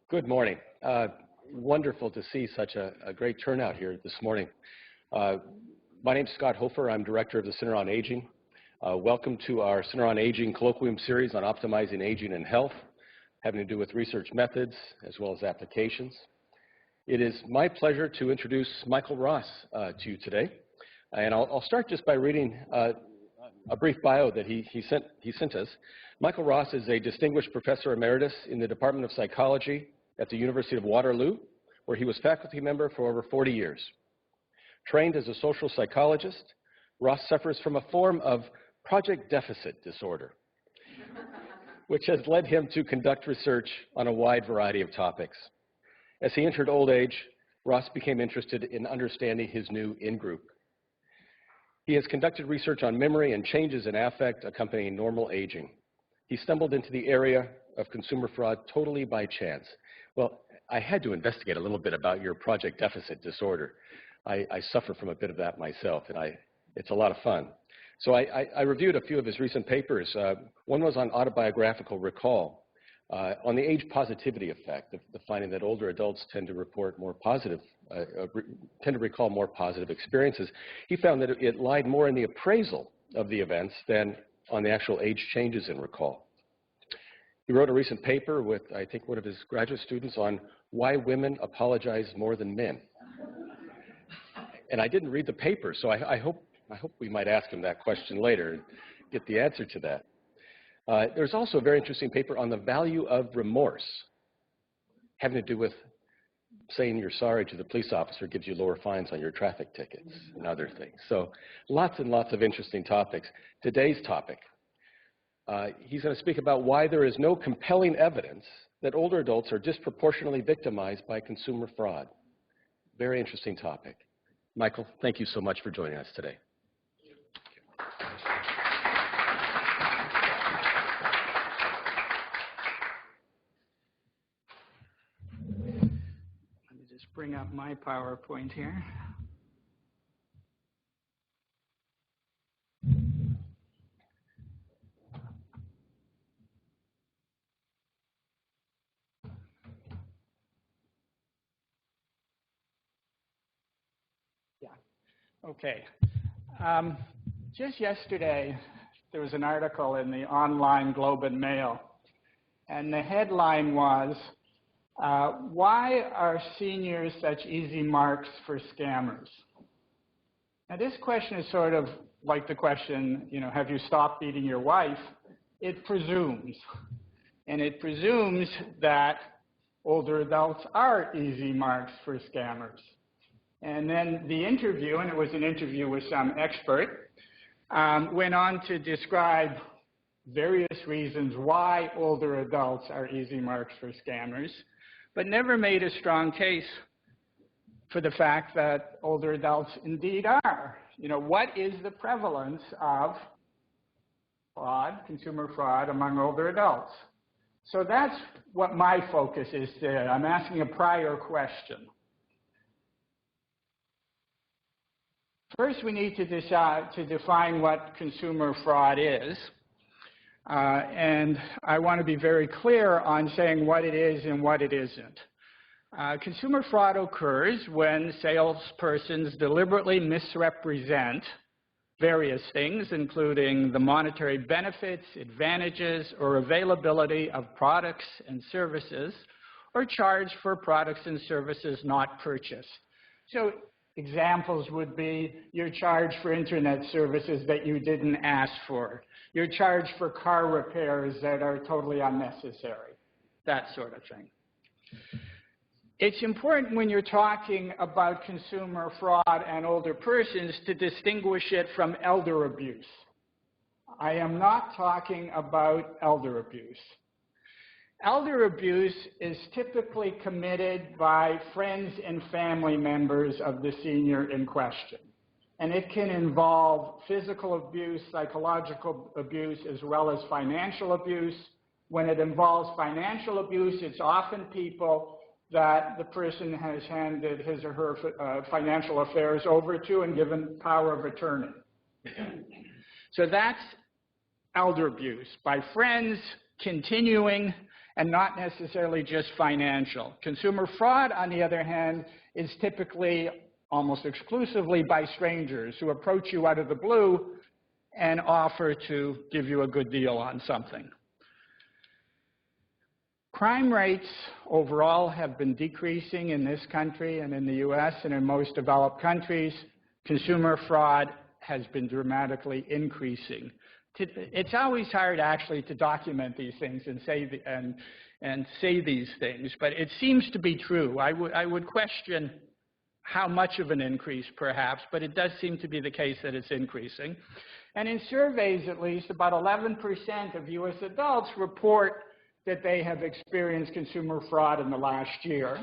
Good morning. Wonderful to see such a great turnout here this morning. My name is Scott Hofer. I'm director of the Center on Aging. Welcome to our Center on Aging Colloquium series on optimizing aging and health, having to do with research methods as well as applications. It is my pleasure to introduce Michael Ross to you today. And I'll start just by reading a brief bio that he sent us. Michael Ross is a distinguished professor emeritus in the Department of Psychology at the University of Waterloo, where he was faculty member for over 40 years. Trained as a social psychologist, Ross suffers from a form of project deficit disorder, which has led him to conduct research on a wide variety of topics. As he entered old age, Ross became interested in understanding his new in-group. He has conducted research on memory and changes in affect accompanying normal aging. He stumbled into the area of consumer fraud totally by chance. Well, I had to investigate a little bit about your project deficit disorder. I suffer from a bit of that myself, and it's a lot of fun. So I reviewed a few of his recent papers. One was on autobiographical recall, on the age positivity effect, the finding that older adults tend to report more positive, tend to recall more positive experiences. He found that it lied more in the appraisal of the events than on the actual age changes in recall. He wrote a recent paper with, I think, one of his graduate students on why women apologize more than men. And I didn't read the paper, so I hope we might ask him that question later and get the answer to that. There's also a very interesting paper on the value of remorse, having to do with saying you're sorry to the police officer gives you lower fines on your traffic tickets and other things. So lots and lots of interesting topics. Today's topic, he's going to speak about why there is no compelling evidence that older adults are disproportionately victimized by consumer fraud. Very interesting topic. Michael, thank you so much for joining us today. Bring up my PowerPoint here. Yeah, okay. Just yesterday, there was an article in the online Globe and Mail, and the headline was, why are seniors such easy marks for scammers? Now, this question is sort of like the question, have you stopped beating your wife? It presumes. And it presumes that older adults are easy marks for scammers. And then the interview, and it was an interview with some expert, went on to describe various reasons why older adults are easy marks for scammers, but never made a strong case for the fact that older adults indeed are. What is the prevalence of fraud, consumer fraud, among older adults? So that's what my focus is today. I'm asking a prior question. First, we need to define what consumer fraud is. And I want to be very clear on saying what it is and what it isn't. Consumer fraud occurs when salespersons deliberately misrepresent various things, including the monetary benefits, advantages, or availability of products and services, or charge for products and services not purchased. So examples would be you're charged for internet services that you didn't ask for. You're charged for car repairs that are totally unnecessary, that sort of thing. It's important when you're talking about consumer fraud and older persons to distinguish it from elder abuse. I am not talking about elder abuse. Elder abuse is typically committed by friends and family members of the senior in question. And it can involve physical abuse, psychological abuse, as well as financial abuse. When it involves financial abuse, it's often people that the person has handed his or her financial affairs over to and given power of attorney. So that's elder abuse, by friends continuing and not necessarily just financial. Consumer fraud, on the other hand, is typically almost exclusively by strangers who approach you out of the blue and offer to give you a good deal on something. Crime rates overall have been decreasing in this country and in the US and in most developed countries. Consumer fraud has been dramatically increasing. It's always hard actually to document these things and say these things, but it seems to be true. I would question how much of an increase perhaps, but it does seem to be the case that it's increasing. And in surveys at least, about 11% of US adults report that they have experienced consumer fraud in the last year.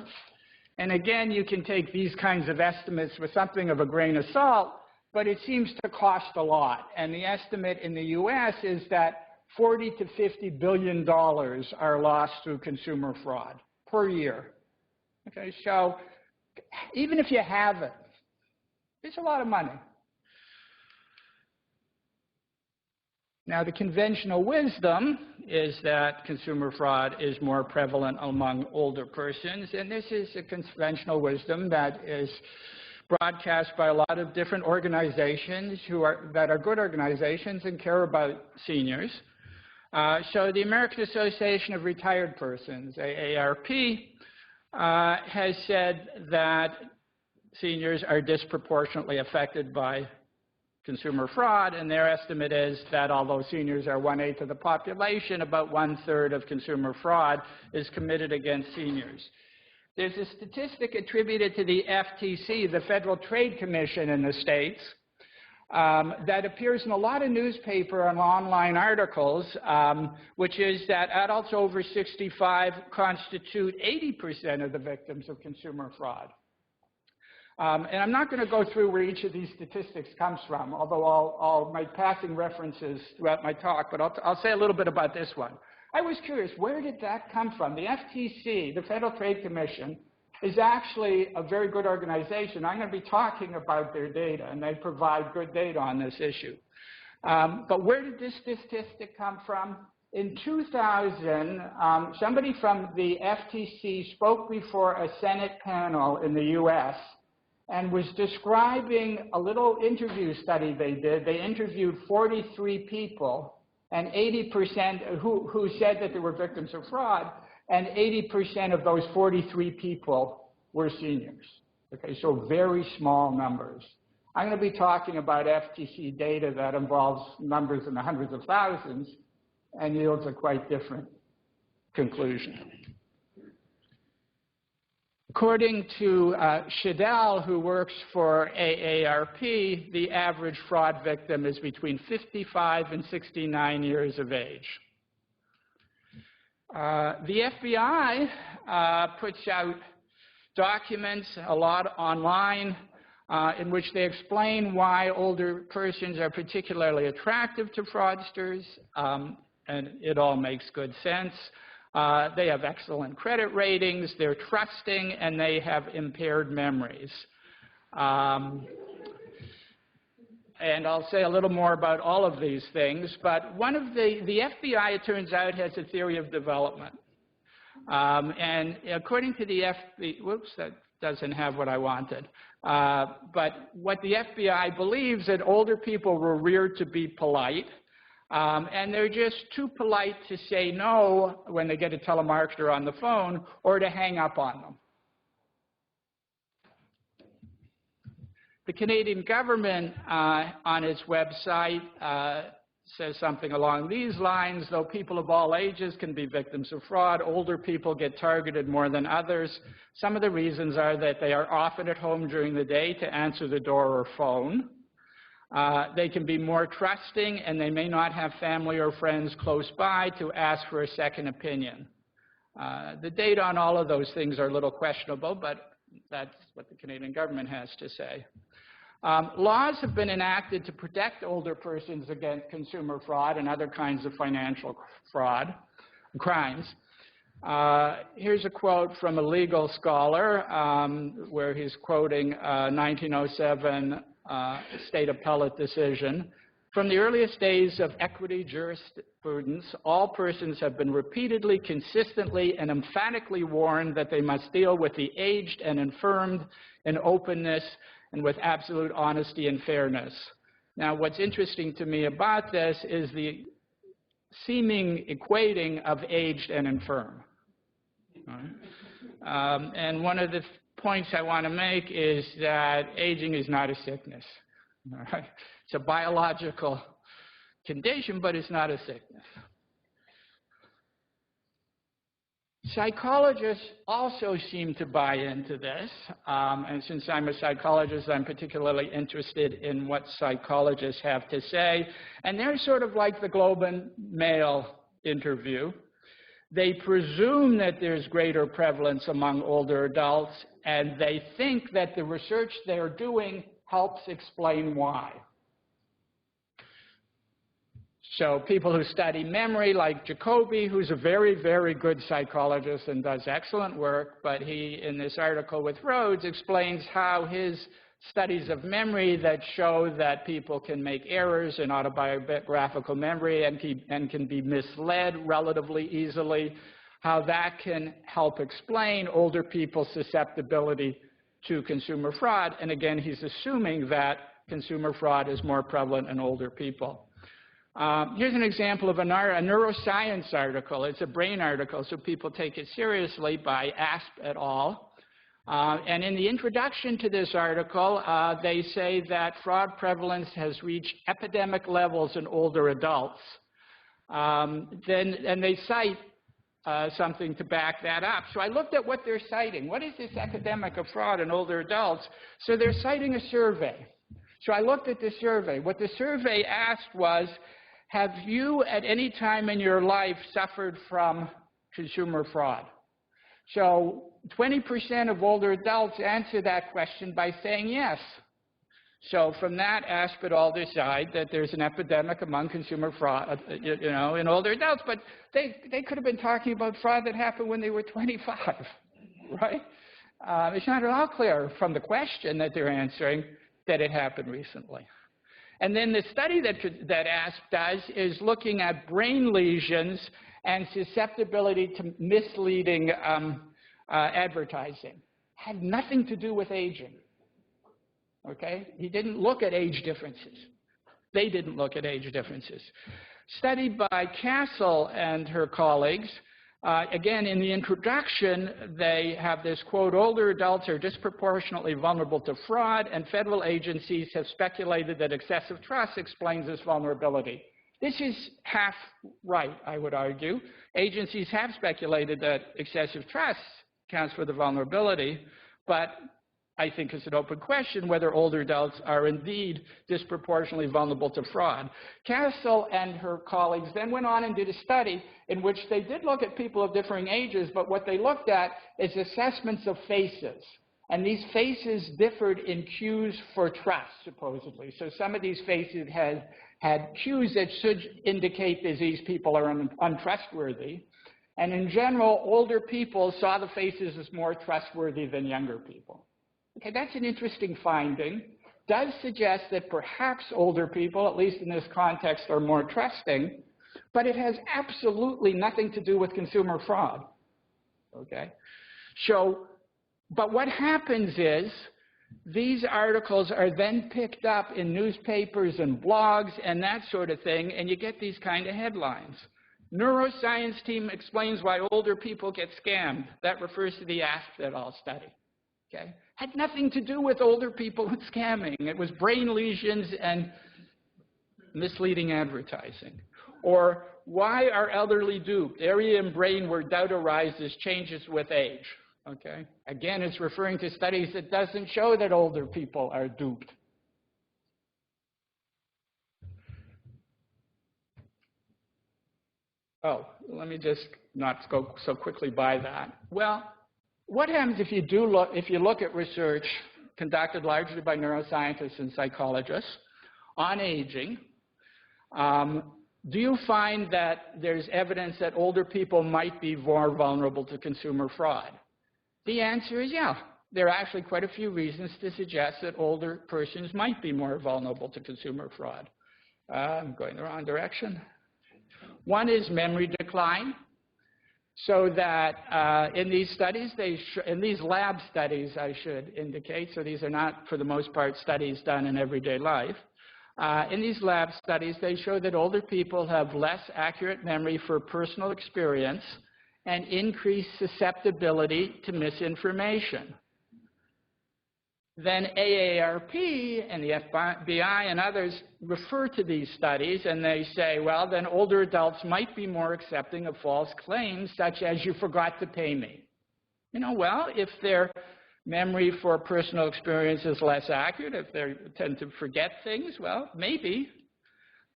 And again, you can take these kinds of estimates with something of a grain of salt, but it seems to cost a lot. And the estimate in the US is that $40 to $50 billion are lost through consumer fraud per year. Okay, so even if you have it, it's a lot of money. Now, the conventional wisdom is that consumer fraud is more prevalent among older persons, and this is a conventional wisdom that is broadcast by a lot of different organizations that are good organizations and care about seniors. So the American Association of Retired Persons, AARP, has said that seniors are disproportionately affected by consumer fraud, and their estimate is that although seniors are 1/8 of the population, about 1/3 of consumer fraud is committed against seniors. There's a statistic attributed to the FTC, the Federal Trade Commission in the States, that appears in a lot of newspaper and online articles, which is that adults over 65 constitute 80% of the victims of consumer fraud. And I'm not going to go through where each of these statistics comes from, although I'll make passing references throughout my talk, but I'll say a little bit about this one. I was curious, where did that come from? The FTC, the Federal Trade Commission, is actually a very good organization. I'm going to be talking about their data, and they provide good data on this issue. But where did this statistic come from? In 2000, somebody from the FTC spoke before a Senate panel in the US and was describing a little interview study they did. They interviewed 43 people, and 80% who said that they were victims of fraud, and 80% of those 43 people were seniors. Okay, so very small numbers. I'm going to be talking about FTC data that involves numbers in the hundreds of thousands and yields a quite different conclusion. According to Shadell, who works for AARP, the average fraud victim is between 55 and 69 years of age. The FBI puts out documents, a lot online, in which they explain why older persons are particularly attractive to fraudsters, and it all makes good sense. They have excellent credit ratings, they're trusting, and they have impaired memories. And I'll say a little more about all of these things, but one of the FBI, it turns out, has a theory of development. And according to the whoops, that doesn't have what I wanted. But what the FBI believes that older people were reared to be polite, and they're just too polite to say no when they get a telemarketer on the phone or to hang up on them. The Canadian government on its website says something along these lines: though people of all ages can be victims of fraud, older people get targeted more than others. Some of the reasons are that they are often at home during the day to answer the door or phone. They can be more trusting, and they may not have family or friends close by to ask for a second opinion. The data on all of those things are a little questionable, but that's what the Canadian government has to say. Laws have been enacted to protect older persons against consumer fraud and other kinds of financial fraud, crimes. Here's a quote from a legal scholar where he's quoting a 1907 state appellate decision. From the earliest days of equity jurisprudence, all persons have been repeatedly, consistently, and emphatically warned that they must deal with the aged and infirmed in openness and with absolute honesty and fairness. Now, what's interesting to me about this is the seeming equating of aged and infirm. And one of the points I want to make is that aging is not a sickness. All right? It's a biological condition, but it's not a sickness. Psychologists also seem to buy into this, and since I'm a psychologist, I'm particularly interested in what psychologists have to say, and they're sort of like the Globe and Mail interview. They presume that there's greater prevalence among older adults, and they think that the research they're doing helps explain why. So people who study memory, like Jacoby, who's a very, very good psychologist and does excellent work, but he, in this article with Rhodes, explains how his studies of memory that show that people can make errors in autobiographical memory and can be misled relatively easily, how that can help explain older people's susceptibility to consumer fraud. And again, he's assuming that consumer fraud is more prevalent in older people. Here's an example of a neuroscience article. It's a brain article, so people take it seriously, by Asp et al. And in the introduction to this article, they say that fraud prevalence has reached epidemic levels in older adults. And they cite something to back that up. So I looked at what they're citing. What is this epidemic of fraud in older adults? So they're citing a survey. So I looked at the survey. What the survey asked was, have you at any time in your life suffered from consumer fraud? So 20% of older adults answer that question by saying yes. So from that, Asp et al. Decide that there's an epidemic among consumer fraud, in older adults, but they could have been talking about fraud that happened when they were 25, right? It's not at all clear from the question that they're answering that it happened recently. And then the study that Asp does is looking at brain lesions and susceptibility to misleading advertising. Had nothing to do with aging. Okay? He didn't look at age differences. They didn't look at age differences. Study by Castle and her colleagues. Again, in the introduction, they have this quote, older adults are disproportionately vulnerable to fraud, and federal agencies have speculated that excessive trust explains this vulnerability. This is half right, I would argue. Agencies have speculated that excessive trust accounts for the vulnerability, but I think it's an open question whether older adults are indeed disproportionately vulnerable to fraud. Castle and her colleagues then went on and did a study in which they did look at people of differing ages, but what they looked at is assessments of faces. And these faces differed in cues for trust, supposedly. So some of these faces had cues that should indicate that these people are untrustworthy. And in general, older people saw the faces as more trustworthy than younger people. Okay, that's an interesting finding. Does suggest that perhaps older people, at least in this context, are more trusting, but it has absolutely nothing to do with consumer fraud. Okay? So, but what happens is these articles are then picked up in newspapers and blogs and that sort of thing, and you get these kind of headlines. Neuroscience team explains why older people get scammed. That refers to the Asp et al. Study. Okay? Had nothing to do with older people and scamming. It was brain lesions and misleading advertising. Or why are elderly duped? Area in brain where doubt arises changes with age. Okay? Again, it's referring to studies that doesn't show that older people are duped. Oh, let me just not go so quickly by that. Well, what happens if you look at research conducted largely by neuroscientists and psychologists on aging? Do you find that there's evidence that older people might be more vulnerable to consumer fraud? The answer is yeah. There are actually quite a few reasons to suggest that older persons might be more vulnerable to consumer fraud. I'm going the wrong direction. One is memory decline. So that in these studies, in these lab studies, I should indicate, so these are not, for the most part, studies done in everyday life. In these lab studies, they show that older people have less accurate memory for personal experience and increased susceptibility to misinformation. Then AARP and the FBI and others refer to these studies and they say, well, then older adults might be more accepting of false claims such as you forgot to pay me. You know, well, if their memory for personal experience is less accurate, if they tend to forget things, well, maybe.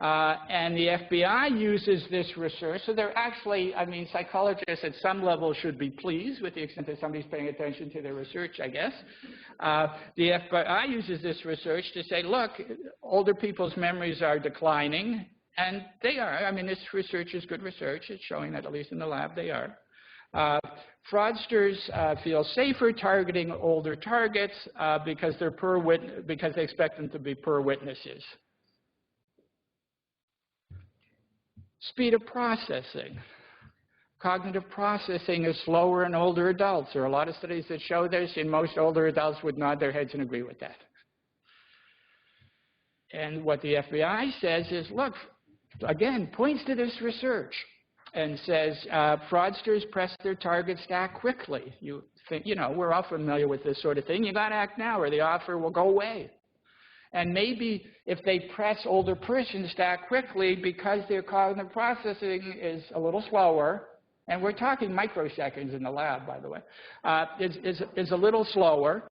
And the FBI uses this research. So they're actually, I mean, psychologists at some level should be pleased with the extent that somebody's paying attention to their research, I guess. The FBI uses this research to say, look, older people's memories are declining, and they are. I mean, this research is good research. It's showing that, at least in the lab, they are. Fraudsters feel safer targeting older targets because they expect them to be poor witnesses. Speed of processing. Cognitive processing is slower in older adults. There are a lot of studies that show this, and most older adults would nod their heads and agree with that. And what the FBI says is, look, again, points to this research and says fraudsters press their targets to act quickly. You think, you know, we're all familiar with this sort of thing. You got to act now or the offer will go away. And maybe if they press older persons to act quickly because their cognitive processing is a little slower, and we're talking microseconds in the lab, by the way, is a little slower,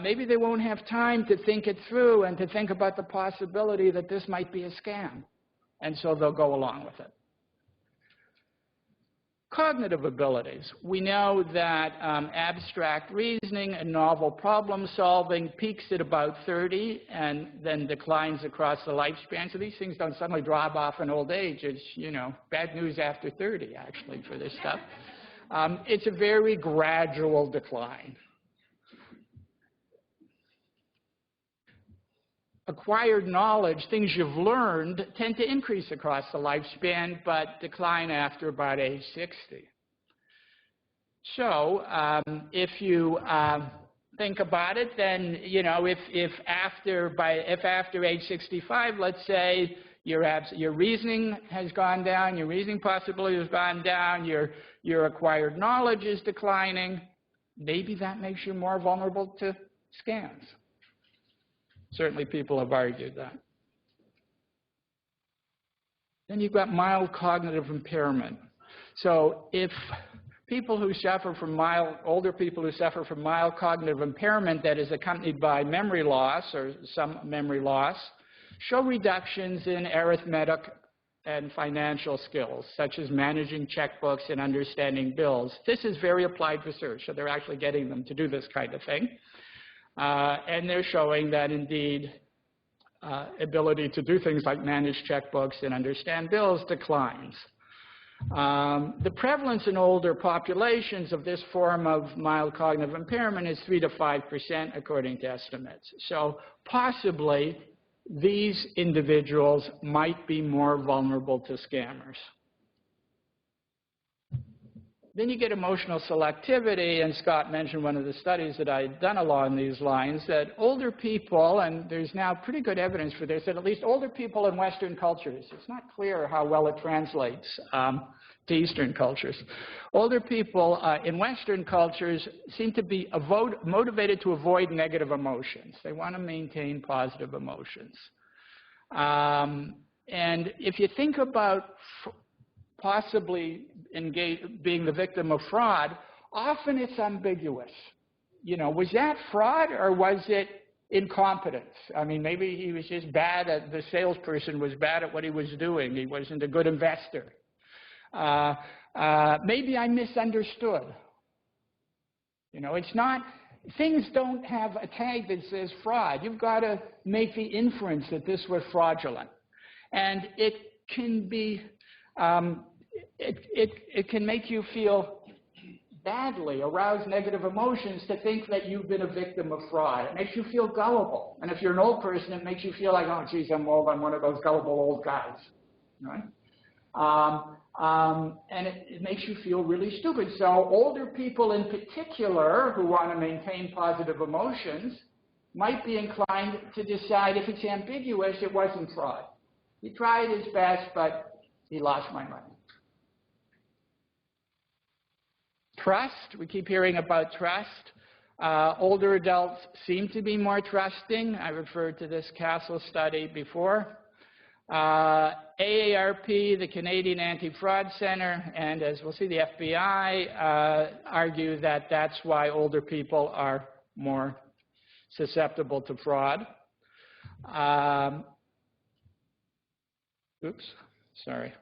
maybe they won't have time to think it through and to think about the possibility that this might be a scam. And so they'll go along with it. Cognitive abilities. We know that abstract reasoning and novel problem solving peaks at about 30 and then declines across the lifespan. So these things don't suddenly drop off in old age. It's, you know, bad news after 30, actually, for this stuff. It's a very gradual decline. Acquired knowledge, things you've learned, tend to increase across the lifespan, but decline after about age 60. So if you think about it, then, you know, if after age 65, let's say, your reasoning has gone down, your reasoning possibility has gone down, your acquired knowledge is declining, maybe that makes you more vulnerable to scams. Certainly people have argued that. Then you've got mild cognitive impairment. So if people who suffer from older people who suffer from mild cognitive impairment that is accompanied by memory loss or some memory loss, show reductions in arithmetic and financial skills, such as managing checkbooks and understanding bills. This is very applied research, so they're actually getting them to do this kind of thing. And they're showing that, indeed, ability to do things like manage checkbooks and understand bills declines. The prevalence in older populations of this form of mild cognitive impairment is 3 to 5%, according to estimates. So possibly, these individuals might be more vulnerable to scammers. Then you get emotional selectivity, and Scott mentioned one of the studies that I had done along these lines, that older people, and there's now pretty good evidence for this, that at least older people in Western cultures, it's not clear how well it translates to Eastern cultures. Older people in Western cultures seem to be motivated to avoid negative emotions. They want to maintain positive emotions. And if you think about possibly being the victim of fraud, often it's ambiguous. You know, was that fraud or was it incompetence? I mean, maybe he was just bad at, the salesperson was bad at what he was doing. He wasn't a good investor. Maybe I misunderstood. You know, it's not, things don't have a tag that says fraud. You've got to make the inference that this was fraudulent. And it can be, it can make you feel badly, arouse negative emotions to think that you've been a victim of fraud. It makes you feel gullible. And if you're an old person, it makes you feel like, oh, geez, I'm old. I'm one of those gullible old guys. Right? And it makes you feel really stupid. So older people in particular who want to maintain positive emotions might be inclined to decide if it's ambiguous, it wasn't fraud. He tried his best, but he lost my money. Trust, we keep hearing about trust. Older adults seem to be more trusting. I referred to this Castle study before. AARP, the Canadian Anti-Fraud Center, and as we'll see, the FBI argue that that's why older people are more susceptible to fraud. Oops, sorry.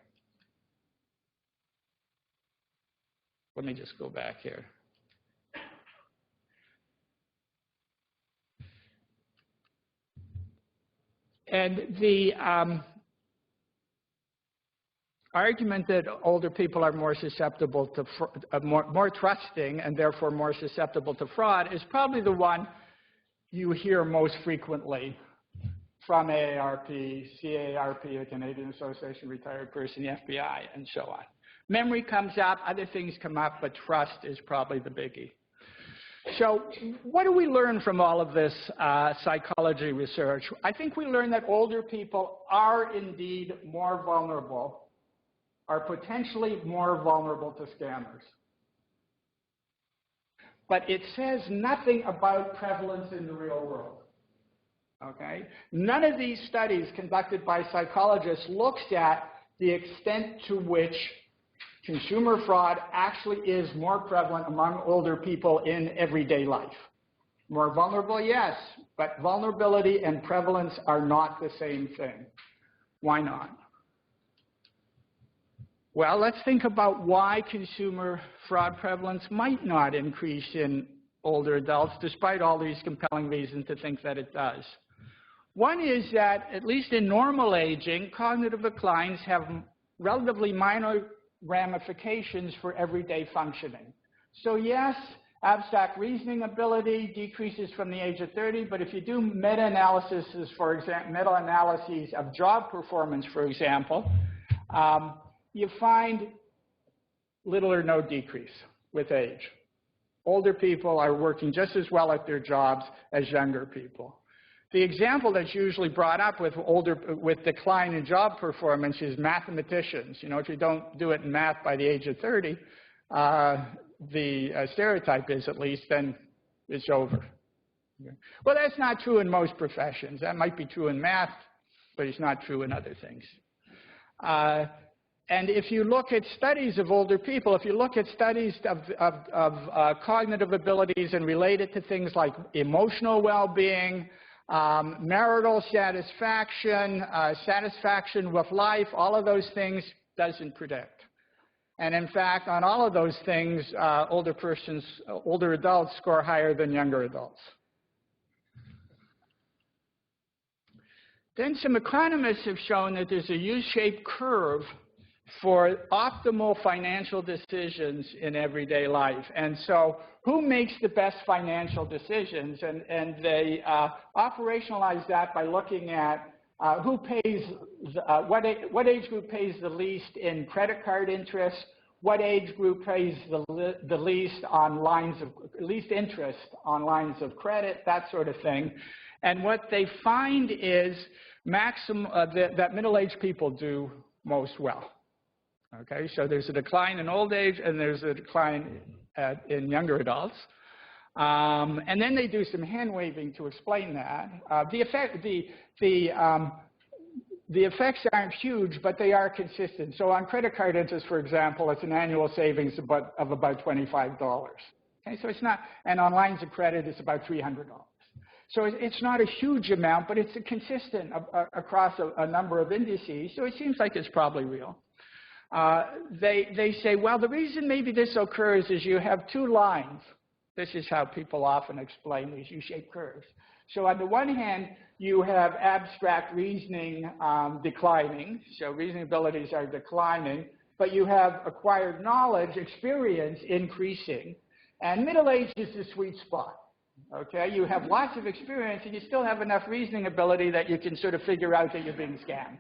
Let me just go back here. And the argument that older people are more susceptible to, more trusting and therefore more susceptible to fraud is probably the one you hear most frequently from AARP, CARP, the Canadian Association of Retired Persons, the FBI, and so on. Memory comes up, other things come up, but trust is probably the biggie. So what do we learn from all of this psychology research? I think we learn that older people are indeed more vulnerable, are potentially more vulnerable to scammers. But it says nothing about prevalence in the real world. Okay? None of these studies conducted by psychologists looks at the extent to which consumer fraud actually is more prevalent among older people in everyday life. More vulnerable, yes, but vulnerability and prevalence are not the same thing. Why not? Well, let's think about why consumer fraud prevalence might not increase in older adults, despite all these compelling reasons to think that it does. One is that, at least in normal aging, cognitive declines have relatively minor ramifications for everyday functioning. So yes, abstract reasoning ability decreases from the age of 30, but if you do meta-analyses, for example, meta-analyses of job performance, for example, you find little or no decrease with age. Older people are working just as well at their jobs as younger people. The example that's usually brought up with decline in job performance is mathematicians. You know, if you don't do it in math by the age of 30, the stereotype is, at least, then it's over. Okay. Well, that's not true in most professions. That might be true in math, but it's not true in other things. And if you look at studies of older people, if you look at studies of cognitive abilities and relate it to things like emotional well-being, marital satisfaction, satisfaction with life, all of those things doesn't predict. And in fact, on all of those things, older adults score higher than younger adults. Then some economists have shown that there's a U-shaped curve for optimal financial decisions in everyday life. And so who makes the best financial decisions? And they operationalize that by looking at who pays, what age group pays the least in credit card interest, what age group pays the least on least interest on lines of credit, that sort of thing. And what they find is that middle-aged people do most well. Okay, so there's a decline in old age and there's a decline in younger adults. And then they do some hand-waving to explain that. The effects aren't huge, but they are consistent. So on credit card interest, for example, it's an annual savings of about $25. Okay, so it's not, and on lines of credit, it's about $300. So it's not a huge amount, but it's consistent across a number of indices, so it seems like it's probably real. They say, well, the reason maybe this occurs is you have two lines. This is how people often explain these U-shaped curves. So on the one hand, you have abstract reasoning declining, so reasoning abilities are declining, but you have acquired knowledge, experience increasing. And middle age is the sweet spot. Okay, you have lots of experience and you still have enough reasoning ability that you can sort of figure out that you're being scammed.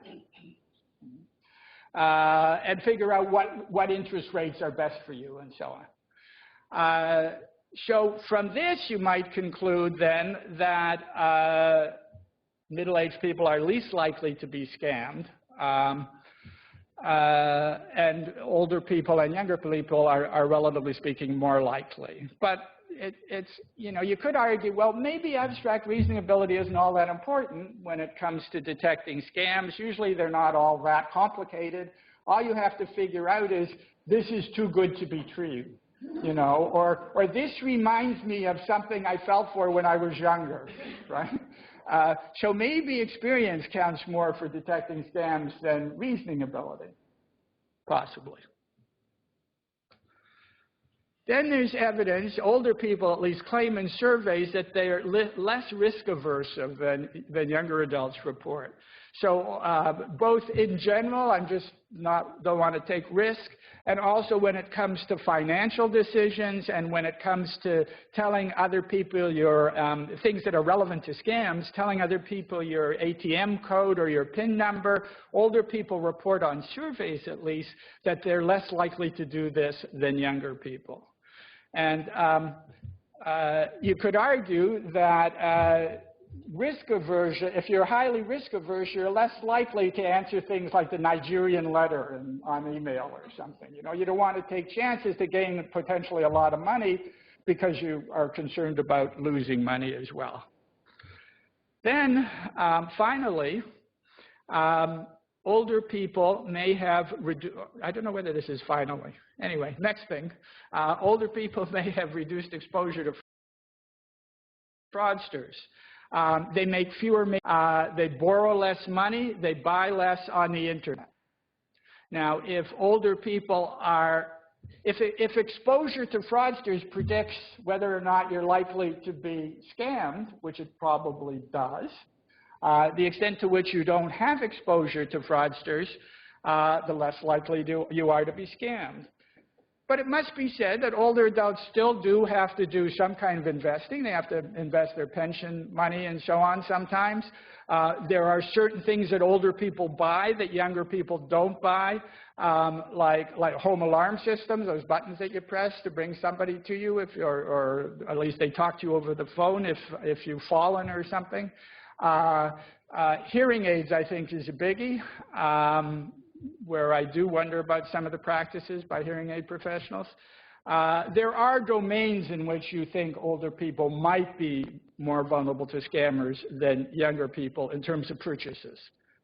And figure out what interest rates are best for you and so on. So from this, you might conclude then that middle-aged people are least likely to be scammed, and older people and younger people are relatively speaking more likely. But it's, you know, you could argue, well, maybe abstract reasoning ability isn't all that important when it comes to detecting scams. Usually they're not all that complicated. All you have to figure out is, this is too good to be true, you know, or this reminds me of something I felt for when I was younger, right? So maybe experience counts more for detecting scams than reasoning ability, possibly. Then there's evidence, older people at least claim in surveys that they are less risk averse than younger adults report. So both in general, don't want to take risk, and also when it comes to financial decisions and when it comes to telling other people your things that are relevant to scams, telling other people your ATM code or your PIN number, older people report on surveys at least that they're less likely to do this than younger people. And you could argue that risk aversion, if you're highly risk averse, you're less likely to answer things like the Nigerian letter on email or something. You know, you don't want to take chances to gain potentially a lot of money because you are concerned about losing money as well. Then finally, older people may have, I don't know whether this is finally. Anyway, next thing, older people may have reduced exposure to fraudsters. They make fewer, they borrow less money, they buy less on the internet. Now, if older people are, if exposure to fraudsters predicts whether or not you're likely to be scammed, which it probably does, the extent to which you don't have exposure to fraudsters, the less likely you are to be scammed. But it must be said that older adults still do have to do some kind of investing. They have to invest their pension money and so on sometimes. There are certain things that older people buy that younger people don't buy, like home alarm systems, those buttons that you press to bring somebody to you, or at least they talk to you over the phone if you've fallen or something. Hearing aids, I think, is a biggie, where I do wonder about some of the practices by hearing aid professionals. There are domains in which you think older people might be more vulnerable to scammers than younger people in terms of purchases.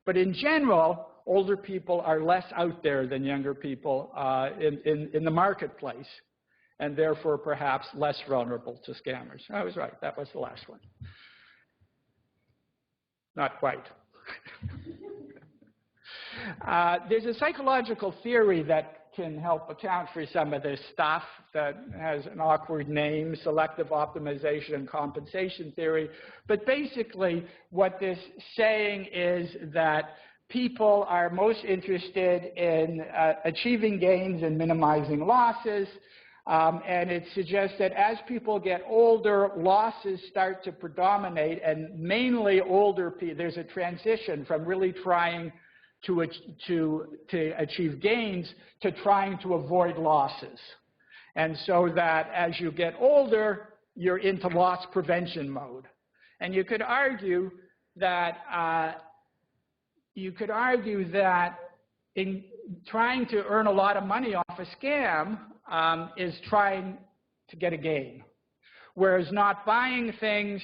But in general, older people are less out there than younger people in the marketplace, and therefore perhaps less vulnerable to scammers. I was right. That was the last one. Not quite. There's a psychological theory that can help account for some of this stuff that has an awkward name, selective optimization and compensation theory. But basically, what this saying is that people are most interested in achieving gains and minimizing losses. And it suggests that as people get older, losses start to predominate, and mainly older people, there's a transition from really trying to achieve gains to trying to avoid losses. And so that as you get older, you're into loss prevention mode. And you could argue that in trying to earn a lot of money off a scam is trying to get a gain, whereas not buying things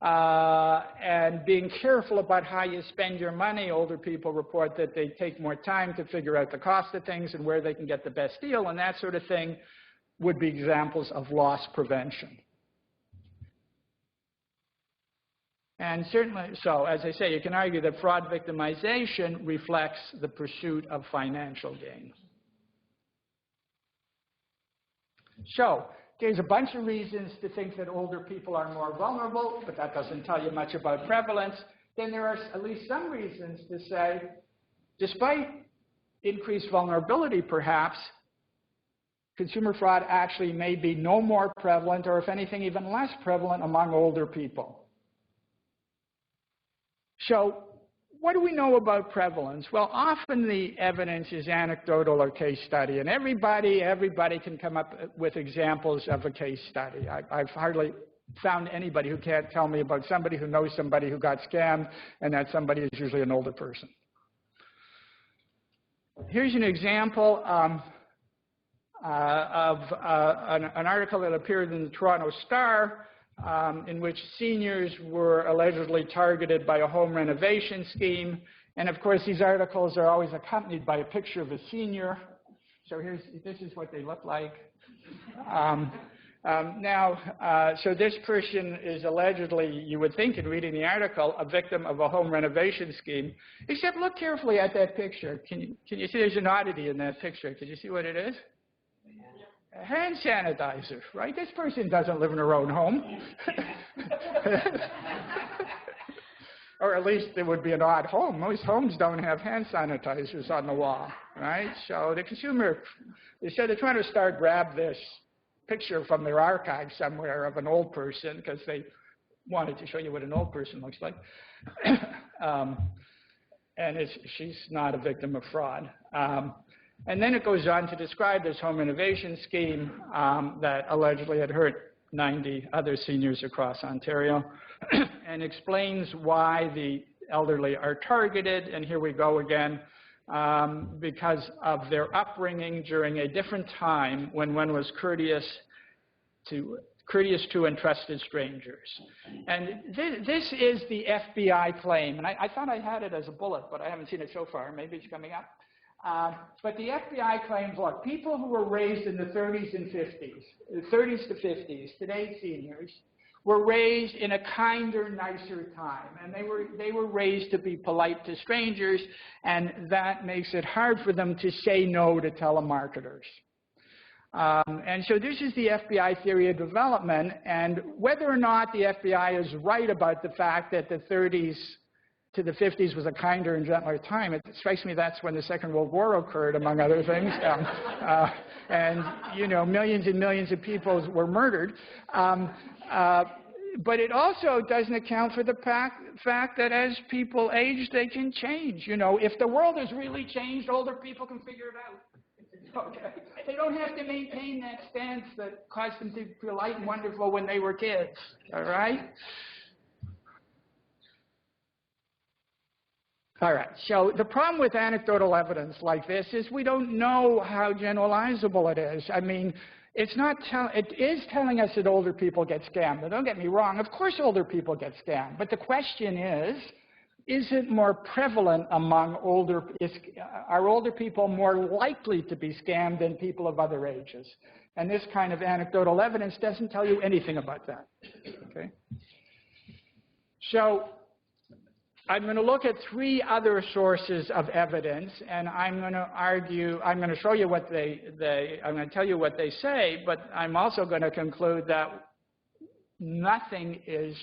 and being careful about how you spend your money, older people report that they take more time to figure out the cost of things and where they can get the best deal, and that sort of thing would be examples of loss prevention. And certainly, so as I say, you can argue that fraud victimization reflects the pursuit of financial gain. So there's a bunch of reasons to think that older people are more vulnerable, but that doesn't tell you much about prevalence. Then there are at least some reasons to say, despite increased vulnerability, perhaps, consumer fraud actually may be no more prevalent, or if anything, even less prevalent among older people. So what do we know about prevalence? Well, often the evidence is anecdotal or case study, and everybody can come up with examples of a case study. I've hardly found anybody who can't tell me about somebody who knows somebody who got scammed, and that somebody is usually an older person. Here's an example of an article that appeared in the Toronto Star in which seniors were allegedly targeted by a home renovation scheme. And of course, these articles are always accompanied by a picture of a senior. So this is what they look like. So this person is allegedly, you would think in reading the article, a victim of a home renovation scheme. Except look carefully at that picture. Can you see there's an oddity in that picture? Can you see what it is? A hand sanitizer, right? This person doesn't live in her own home. Or at least it would be an odd home. Most homes don't have hand sanitizers on the wall, right? So the consumer, so the Toronto Star grabbed this picture from their archive somewhere of an old person because they wanted to show you what an old person looks like. And she's not a victim of fraud. And then it goes on to describe this home renovation scheme that allegedly had hurt 90 other seniors across Ontario and explains why the elderly are targeted. And here we go again, because of their upbringing during a different time when one was courteous to and trusted strangers. And this is the FBI claim. And I thought I had it as a bullet, but I haven't seen it so far. Maybe it's coming up. But the FBI claims, look, people who were raised in the 30s and 50s, 30s to 50s, today's seniors, were raised in a kinder, nicer time. And they were raised to be polite to strangers, and that makes it hard for them to say no to telemarketers. And so this is the FBI theory of development, and whether or not the FBI is right about the fact that the 30s to the 50s was a kinder and gentler time, it strikes me that's when the Second World War occurred, among other things. And, you know, millions and millions of people were murdered. But it also doesn't account for the fact that as people age, they can change. You know, if the world has really changed, older people can figure it out. Okay. They don't have to maintain that stance that caused them to feel light and wonderful when they were kids. All right? All right, so the problem with anecdotal evidence like this is we don't know how generalizable it is. I mean, it is telling us that older people get scammed. Now, don't get me wrong, of course older people get scammed. But the question is it more prevalent among are older people more likely to be scammed than people of other ages? And this kind of anecdotal evidence doesn't tell you anything about that, okay? So I'm going to look at three other sources of evidence, and I'm going to show you what I'm going to tell you what they say, but I'm also going to conclude that nothing is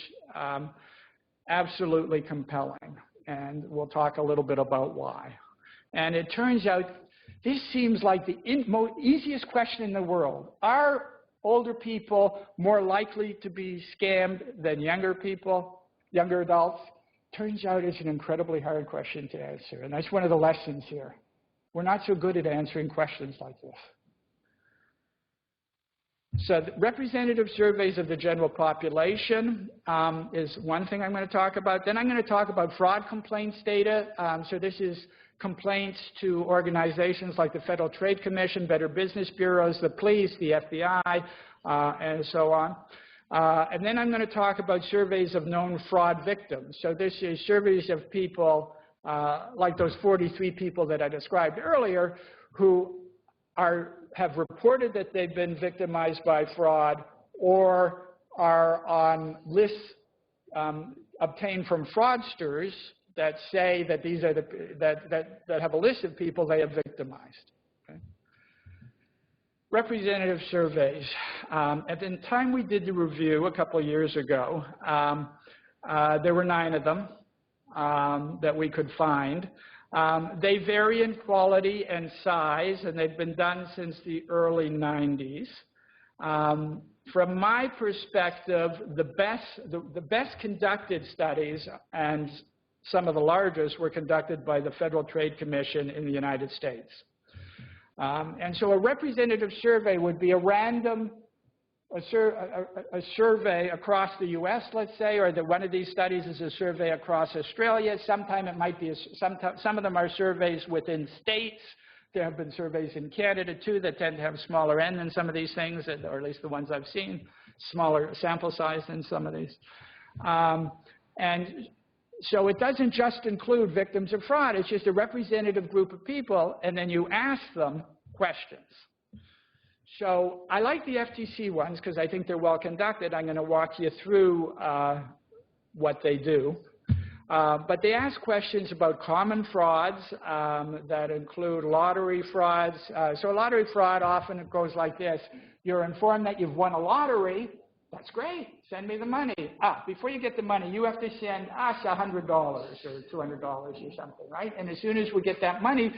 absolutely compelling, and we'll talk a little bit about why. And it turns out this seems like the easiest question in the world. Are older people more likely to be scammed than younger people, younger adults? Turns out it's an incredibly hard question to answer, and that's one of the lessons here. We're not so good at answering questions like this. So the representative surveys of the general population is one thing I'm going to talk about. Then I'm going to talk about fraud complaints data. So this is complaints to organizations like the Federal Trade Commission, Better Business Bureaus, the police, the FBI, and so on. And then I'm going to talk about surveys of known fraud victims. So this is surveys of people like those 43 people that I described earlier who have reported that they've been victimized by fraud or are on lists obtained from fraudsters that say that these are that have a list of people they have victimized. Representative surveys. At the time we did the review a couple of years ago, there were 9 of them that we could find. They vary in quality and size, and they've been done since the early 90s. From my perspective, the best conducted studies, and some of the largest, were conducted by the Federal Trade Commission in the United States. And so a representative survey would be a random survey across the U.S., let's say, or that one of these studies is a survey across Australia. Sometime it might be, some of them are surveys within states. There have been surveys in Canada, too, that tend to have smaller N than some of these things, or at least the ones I've seen, smaller sample size than some of these. And so it doesn't just include victims of fraud. It's just a representative group of people, and then you ask them questions. So I like the FTC ones because I think they're well conducted. I'm going to walk you through what they do. But they ask questions about common frauds that include lottery frauds. So lottery fraud often it goes like this. You're informed that you've won a lottery. That's great. Send me the money. Before you get the money, you have to send us $100 or $200 or something, right? And as soon as we get that money,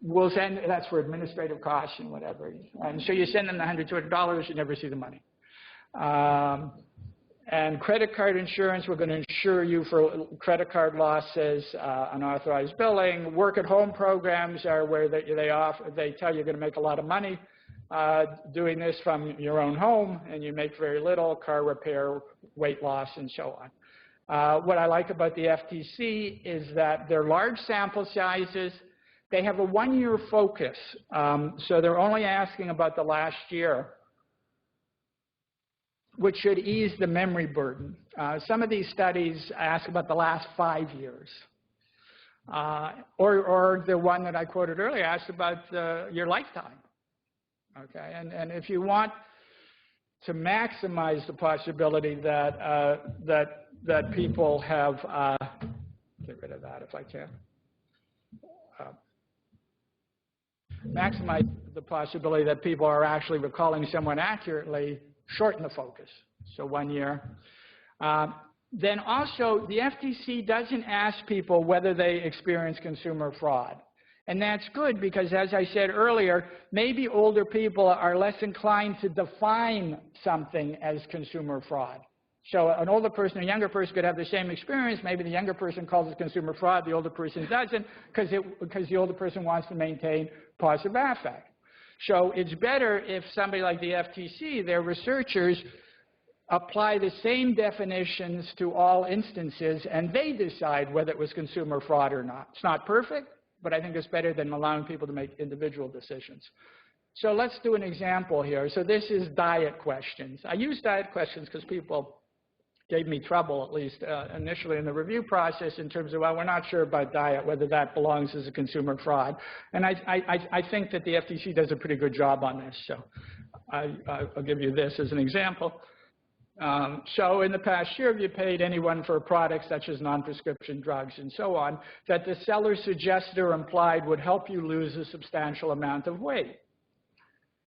we'll send, that's for administrative costs and whatever. And so you send them the $100, $200, you never see the money. And credit card insurance, we're going to insure you for credit card losses, unauthorized billing. Work-at-home programs are where they tell you you're going to make a lot of money doing this from your own home, and you make very little, car repair, weight loss, and so on. What I like about the FTC is that they're large sample sizes. They have a one-year focus, so they're only asking about the last year, which should ease the memory burden. Some of these studies ask about the last 5 years. Or the one that I quoted earlier asked about your lifetime. Okay, and if you want to maximize the possibility that, that people have, get rid of that if I can. Maximize the possibility that people are actually recalling someone accurately, shorten the focus, so 1 year. Then also, the FTC doesn't ask people whether they experience consumer fraud. And that's good because, as I said earlier, maybe older people are less inclined to define something as consumer fraud. So an older person or younger person could have the same experience. Maybe the younger person calls it consumer fraud, the older person doesn't, because the older person wants to maintain positive affect. So it's better if somebody like the FTC, their researchers, apply the same definitions to all instances, and they decide whether it was consumer fraud or not. It's not perfect, but I think it's better than allowing people to make individual decisions. So let's do an example here. So this is diet questions. I use diet questions because people gave me trouble, at least initially in the review process, in terms of, well, we're not sure about diet, whether that belongs as a consumer fraud. And I think that the FTC does a pretty good job on this. So I'll give you this as an example. So in the past year, have you paid anyone for a product such as non-prescription drugs and so on, that the seller suggested or implied would help you lose a substantial amount of weight?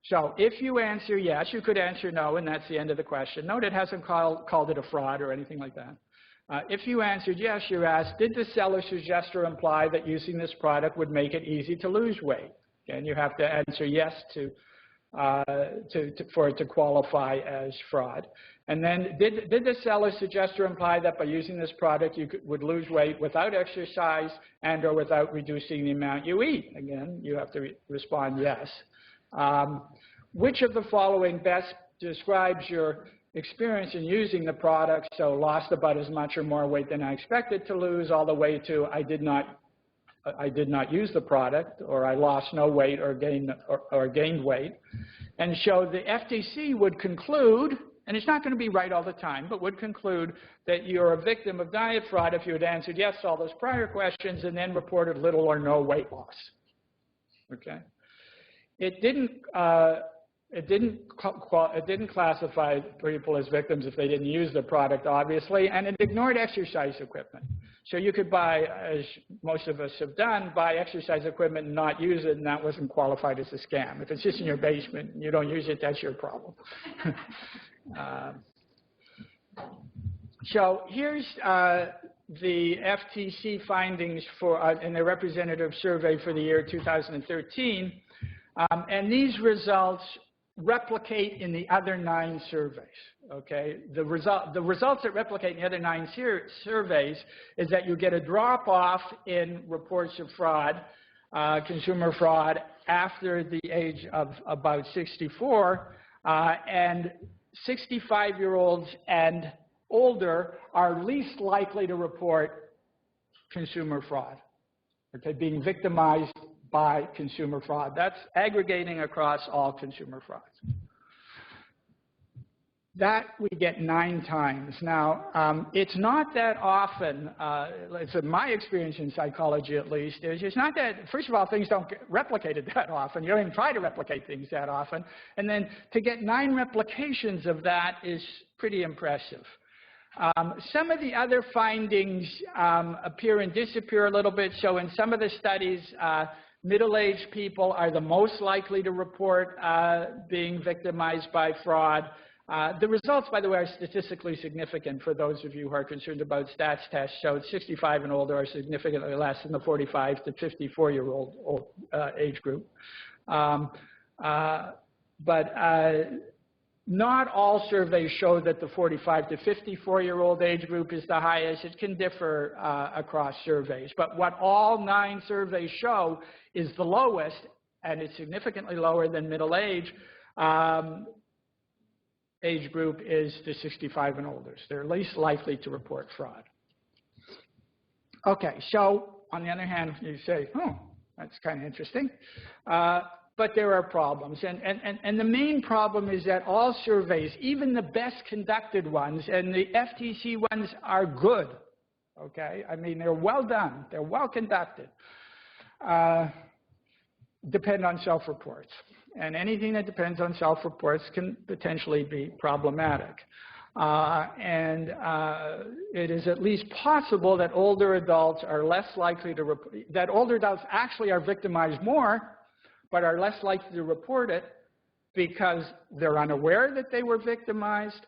So if you answer yes, you could answer no, and that's the end of the question. Note it hasn't called it a fraud or anything like that. If you answered yes, you're asked, did the seller suggest or imply that using this product would make it easy to lose weight? And you have to answer yes for it to qualify as fraud. And then did the seller suggest or imply that by using this product you would lose weight without exercise and or without reducing the amount you eat? Again, you have to respond yes. Which of the following best describes your experience in using the product? So lost about as much or more weight than I expected to lose, all the way to I did not use the product, or I lost no weight or gained weight. And so the FTC would conclude, and it's not going to be right all the time, but would conclude that you're a victim of diet fraud if you had answered yes to all those prior questions and then reported little or no weight loss. Okay. It didn't classify people as victims if they didn't use the product, obviously, and it ignored exercise equipment. So you could buy, as most of us have done, buy exercise equipment and not use it, and that wasn't qualified as a scam. If it's just in your basement and you don't use it, that's your problem. So here's the FTC findings for in the representative survey for the year 2013, and these results replicate in the other 9 surveys. Okay, the results that replicate in the other 9 surveys is that you get a drop-off in reports of fraud, consumer fraud, after the age of about 64, and 65-year-olds and older are least likely to report consumer fraud, okay, being victimized by consumer fraud. That's aggregating across all consumer frauds. That we get 9 times. Now, it's not that often, it's my experience in psychology at least, is it's not that, first of all, things don't get replicated that often. You don't even try to replicate things that often. And then to get 9 replications of that is pretty impressive. Some of the other findings appear and disappear a little bit. So in some of the studies, middle-aged people are the most likely to report being victimized by fraud. The results, by the way, are statistically significant for those of you who are concerned about stats tests. So 65 and older are significantly less than the 45 to 54-year-old age group. Not all surveys show that the 45 to 54-year-old age group is the highest. It can differ across surveys. But what all 9 surveys show is the lowest, and it's significantly lower than middle age group is the 65 and older. They're least likely to report fraud. Okay, so on the other hand, you say, oh, that's kind of interesting. But there are problems. And the main problem is that all surveys, even the best conducted ones, and the FTC ones are good, okay? I mean, they're well done. They're well conducted. Depend on self-reports. And anything that depends on self-reports can potentially be problematic. It is at least possible that older adults are less likely to report, that older adults actually are victimized more, but are less likely to report it because they're unaware that they were victimized,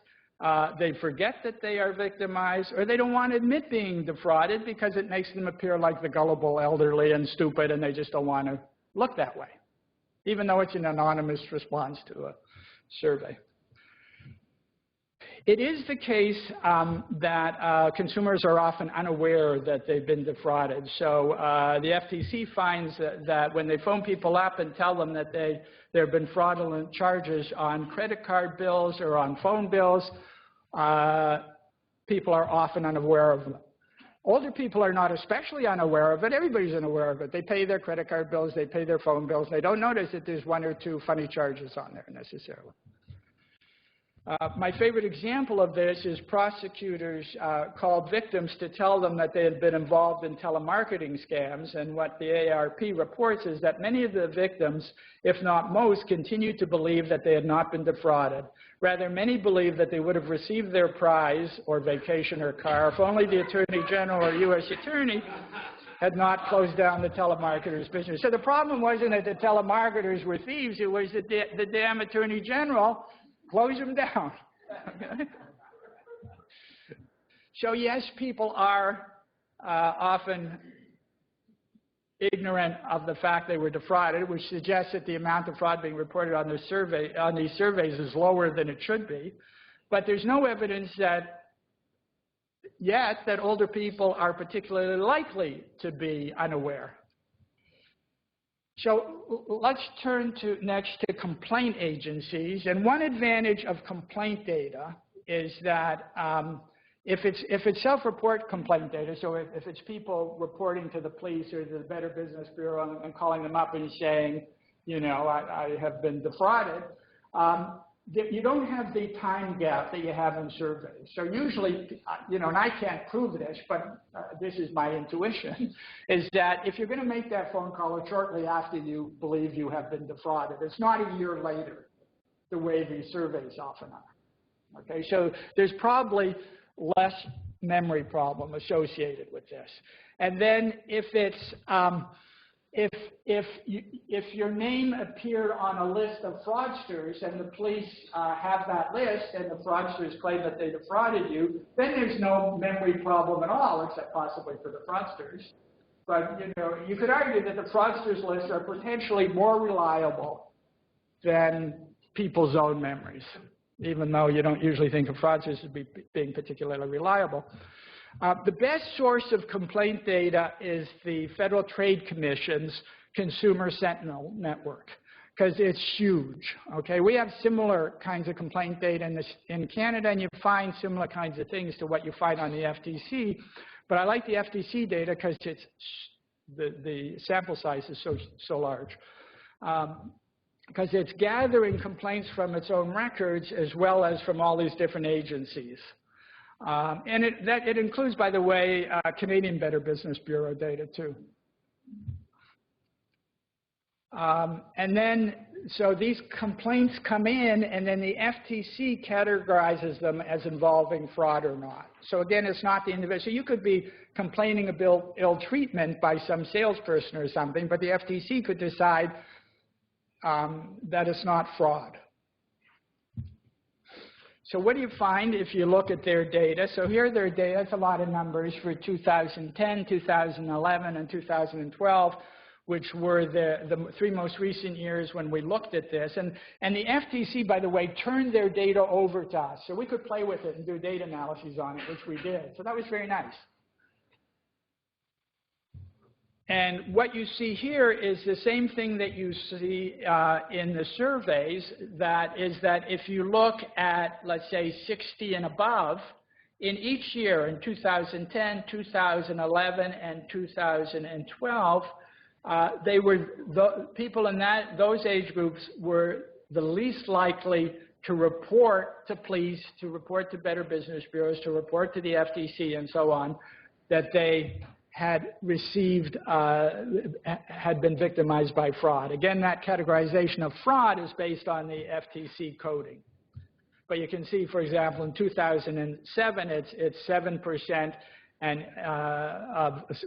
they forget that they are victimized, or they don't want to admit being defrauded because it makes them appear like the gullible elderly and stupid, and they just don't want to look that way, even though it's an anonymous response to a survey. It is the case that consumers are often unaware that they've been defrauded. So the FTC finds that when they phone people up and tell them that there have been fraudulent charges on credit card bills or on phone bills, people are often unaware of them. Older people are not especially unaware of it. Everybody's unaware of it. They pay their credit card bills. They pay their phone bills. They don't notice that there's 1 or 2 funny charges on there necessarily. My favorite example of this is prosecutors called victims to tell them that they had been involved in telemarketing scams, and what the AARP reports is that many of the victims, if not most, continued to believe that they had not been defrauded. Rather, many believed that they would have received their prize or vacation or car if only the Attorney General or U.S. Attorney had not closed down the telemarketers' business. So the problem wasn't that the telemarketers were thieves, it was that the damn Attorney General close them down. So yes, people are often ignorant of the fact they were defrauded, which suggests that the amount of fraud being reported on these surveys is lower than it should be. But there's no evidence yet that older people are particularly likely to be unaware. So let's turn next to complaint agencies. And one advantage of complaint data is that if it's self-report complaint data, so if it's people reporting to the police or the Better Business Bureau and calling them up and saying, you know, I have been defrauded, you don't have the time gap that you have in surveys. So usually, you know, and I can't prove this, but this is my intuition, is that if you're going to make that phone call, it's shortly after you believe you have been defrauded. It's not a year later, the way these surveys often are. Okay, so there's probably less memory problem associated with this. And then if it's if your name appeared on a list of fraudsters and the police have that list and the fraudsters claim that they defrauded you, then there's no memory problem at all, except possibly for the fraudsters. But you could argue that the fraudsters' lists are potentially more reliable than people's own memories, even though you don't usually think of fraudsters as being particularly reliable. The best source of complaint data is the Federal Trade Commission's Consumer Sentinel Network, because it's huge. Okay, we have similar kinds of complaint data in Canada, and you find similar kinds of things to what you find on the FTC. But I like the FTC data because it's the sample size is so large. Because it's gathering complaints from its own records as well as from all these different agencies. And it includes, by the way, Canadian Better Business Bureau data too. And then, so these complaints come in, and then the FTC categorizes them as involving fraud or not. So again, it's not the individual. So you could be complaining about ill treatment by some salesperson or something, but the FTC could decide that it's not fraud. So what do you find if you look at their data? So here are their data. It's a lot of numbers for 2010, 2011, and 2012, which were the three most recent years when we looked at this. And the FTC, by the way, turned their data over to us. So we could play with it and do data analyses on it, which we did. So that was very nice. And what you see here is the same thing that you see in the surveys, that is that if you look at, let's say, 60 and above, in each year, in 2010, 2011, and 2012, people in those age groups were the least likely to report to police, to report to Better Business Bureaus, to report to the FTC, and so on, that they had received, had been victimized by fraud. Again, that categorization of fraud is based on the FTC coding. But you can see, for example, in 2007, it's 7%, and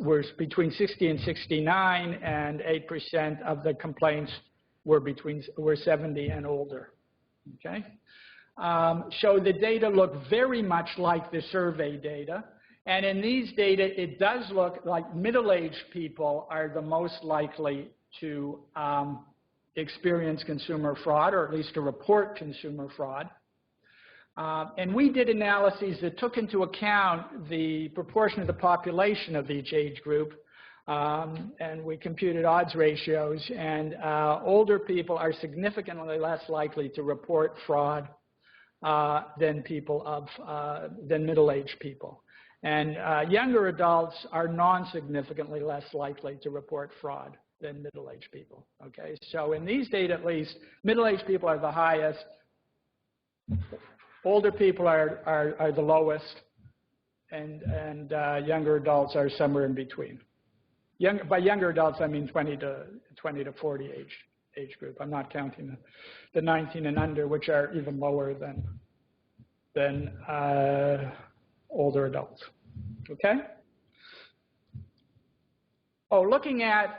were between 60 and 69, and 8% of the complaints were 70 and older. Okay, so the data look very much like the survey data. And in these data, it does look like middle-aged people are the most likely to experience consumer fraud, or at least to report consumer fraud. And we did analyses that took into account the proportion of the population of each age group, and we computed odds ratios. And older people are significantly less likely to report fraud than middle-aged people. And younger adults are non-significantly less likely to report fraud than middle-aged people. Okay, so in these data, at least, middle-aged people are the highest. Older people are the lowest, and younger adults are somewhere in between. By younger adults, I mean 20 to 40 age group. I'm not counting the 19 and under, which are even lower than older adults. Okay? Oh, looking at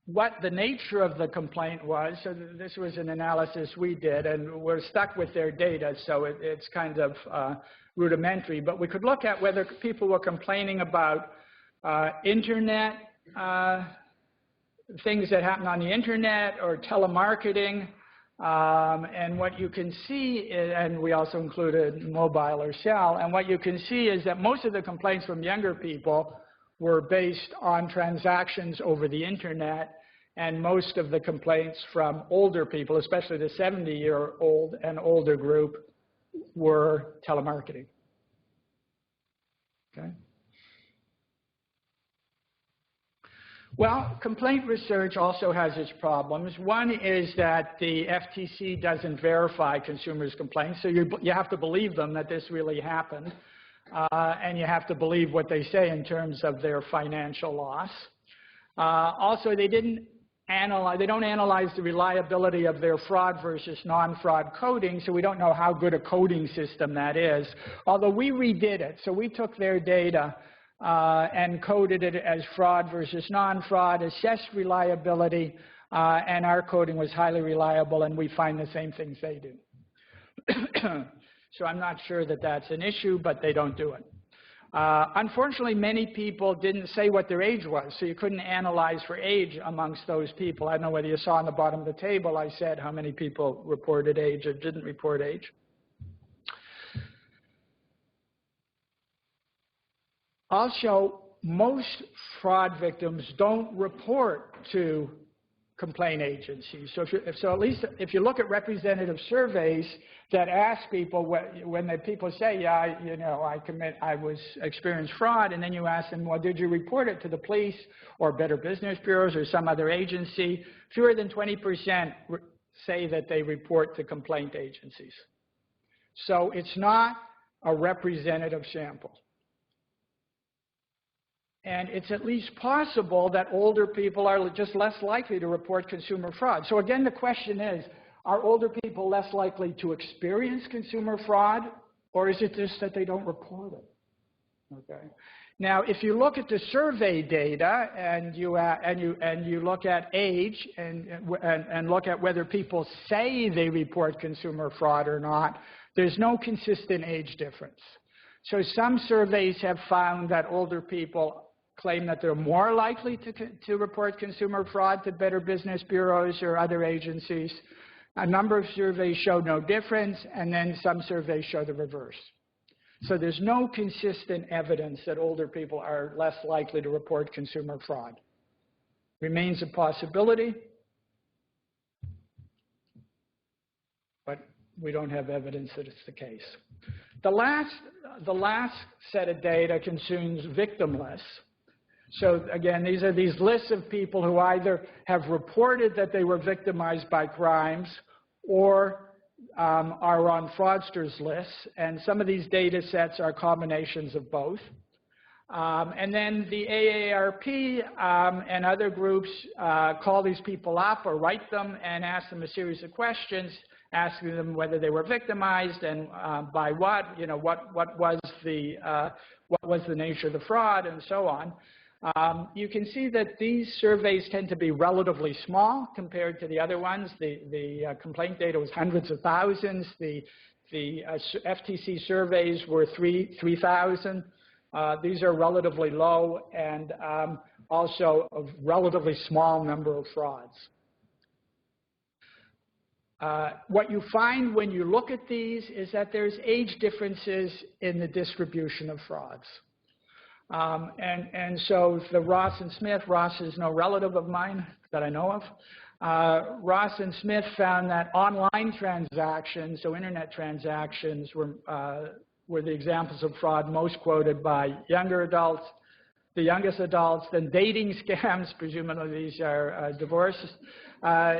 what the nature of the complaint was, so this was an analysis we did, and we're stuck with their data, so it's kind of rudimentary, but we could look at whether people were complaining about internet, things that happen on the internet, or telemarketing. And what you can see is, and we also included mobile or cell, and what you can see is that most of the complaints from younger people were based on transactions over the internet, and most of the complaints from older people, especially the 70-year-old and older group, were telemarketing. Okay. Well, complaint research also has its problems. One is that the FTC doesn't verify consumers' complaints, so you have to believe them that this really happened, and you have to believe what they say in terms of their financial loss. Also, they don't analyze the reliability of their fraud versus non-fraud coding, so we don't know how good a coding system that is, although we redid it. So we took their data and coded it as fraud versus non-fraud, assessed reliability, and our coding was highly reliable, and we find the same things they do. So I'm not sure that that's an issue, but they don't do it. Unfortunately, many people didn't say what their age was, so you couldn't analyze for age amongst those people. I don't know whether you saw on the bottom of the table, I said how many people reported age or didn't report age. Also, most fraud victims don't report to complaint agencies. So at least if you look at representative surveys that ask people, when the people say, yeah, I experienced fraud, and then you ask them, well, did you report it to the police or Better Business Bureaus or some other agency? Fewer than 20% say that they report to complaint agencies. So it's not a representative sample. And it's at least possible that older people are just less likely to report consumer fraud. So again, the question is, are older people less likely to experience consumer fraud, or is it just that they don't report it? Okay. Now, if you look at the survey data and you look at age and look at whether people say they report consumer fraud or not, there's no consistent age difference. So some surveys have found that older people claim that they're more likely to report consumer fraud to Better Business Bureaus or other agencies. A number of surveys show no difference, and then some surveys show the reverse. So there's no consistent evidence that older people are less likely to report consumer fraud. Remains a possibility, but we don't have evidence that it's the case. The last set of data concerns victim lists. So again, these are these lists of people who either have reported that they were victimized by crimes or are on fraudsters' lists. And some of these data sets are combinations of both. And then the AARP and other groups call these people up or write them and ask them a series of questions, asking them whether they were victimized and by what, what was the nature of the fraud and so on. You can see that these surveys tend to be relatively small compared to the other ones. The complaint data was hundreds of thousands. The FTC surveys were 3,000. These are relatively low and also a relatively small number of frauds. What you find when you look at these is that there's age differences in the distribution of frauds. And so the Ross and Smith, Ross is no relative of mine that I know of. Ross and Smith found that online transactions, so internet transactions, were the examples of fraud most quoted by younger adults, the youngest adults, then dating scams, presumably these are divorce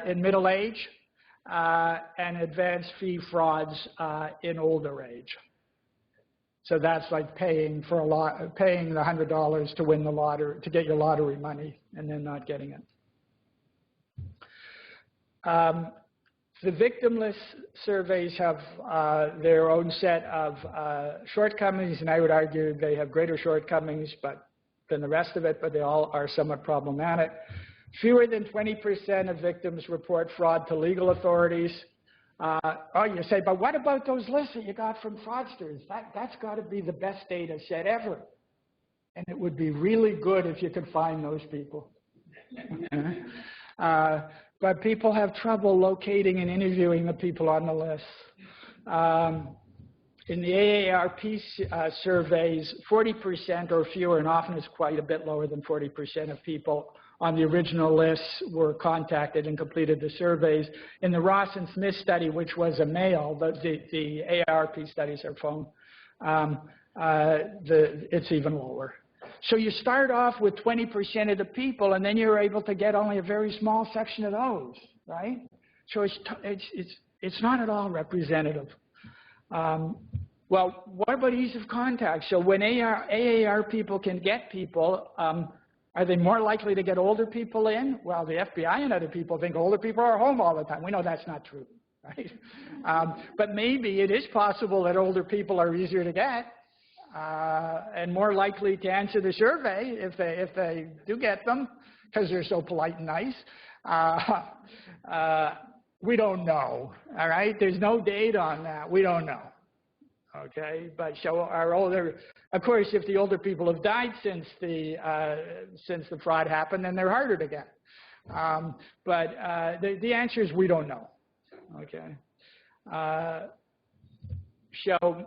in middle age, and advanced fee frauds in older age. So that's like paying the $100 to win the lottery, to get your lottery money, and then not getting it. The victimless surveys have their own set of shortcomings, and I would argue they have greater shortcomings than the rest of it, but they all are somewhat problematic. Fewer than 20% of victims report fraud to legal authorities. Oh, you say, but what about those lists that you got from fraudsters? That's got to be the best data set ever. And it would be really good if you could find those people. But people have trouble locating and interviewing the people on the list. In the AARP surveys, 40% or fewer, and often it's quite a bit lower than 40% of people on the original lists were contacted and completed the surveys. In the Ross and Smith study, which was a male, the AARP studies are phone, it's even lower. So you start off with 20% of the people, and then you're able to get only a very small section of those, right? So it's not at all representative. Well, what about ease of contact? So when AAR people can get people, are they more likely to get older people in? Well, the FBI and other people think older people are home all the time. We know that's not true, right? But maybe it is possible that older people are easier to get. and more likely to answer the survey if they do get them, because they're so polite and nice. We don't know, all right? There's no data on that. We don't know, okay? But so our older, of course, if the older people have died since the fraud happened, then they're harder to get. But the answer is we don't know, okay? So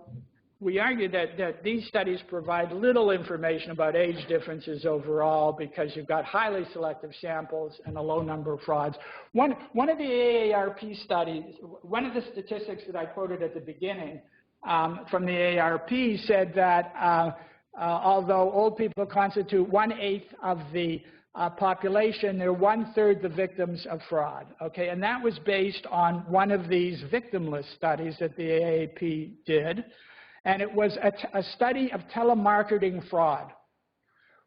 we argue that these studies provide little information about age differences overall because you've got highly selective samples and a low number of frauds. One of the AARP studies, one of the statistics that I quoted at the beginning from the AARP said that although old people constitute 1/8 of the population, they're 1/3 the victims of fraud, okay? And that was based on one of these victimless studies that the AARP did. And it was a study of telemarketing fraud.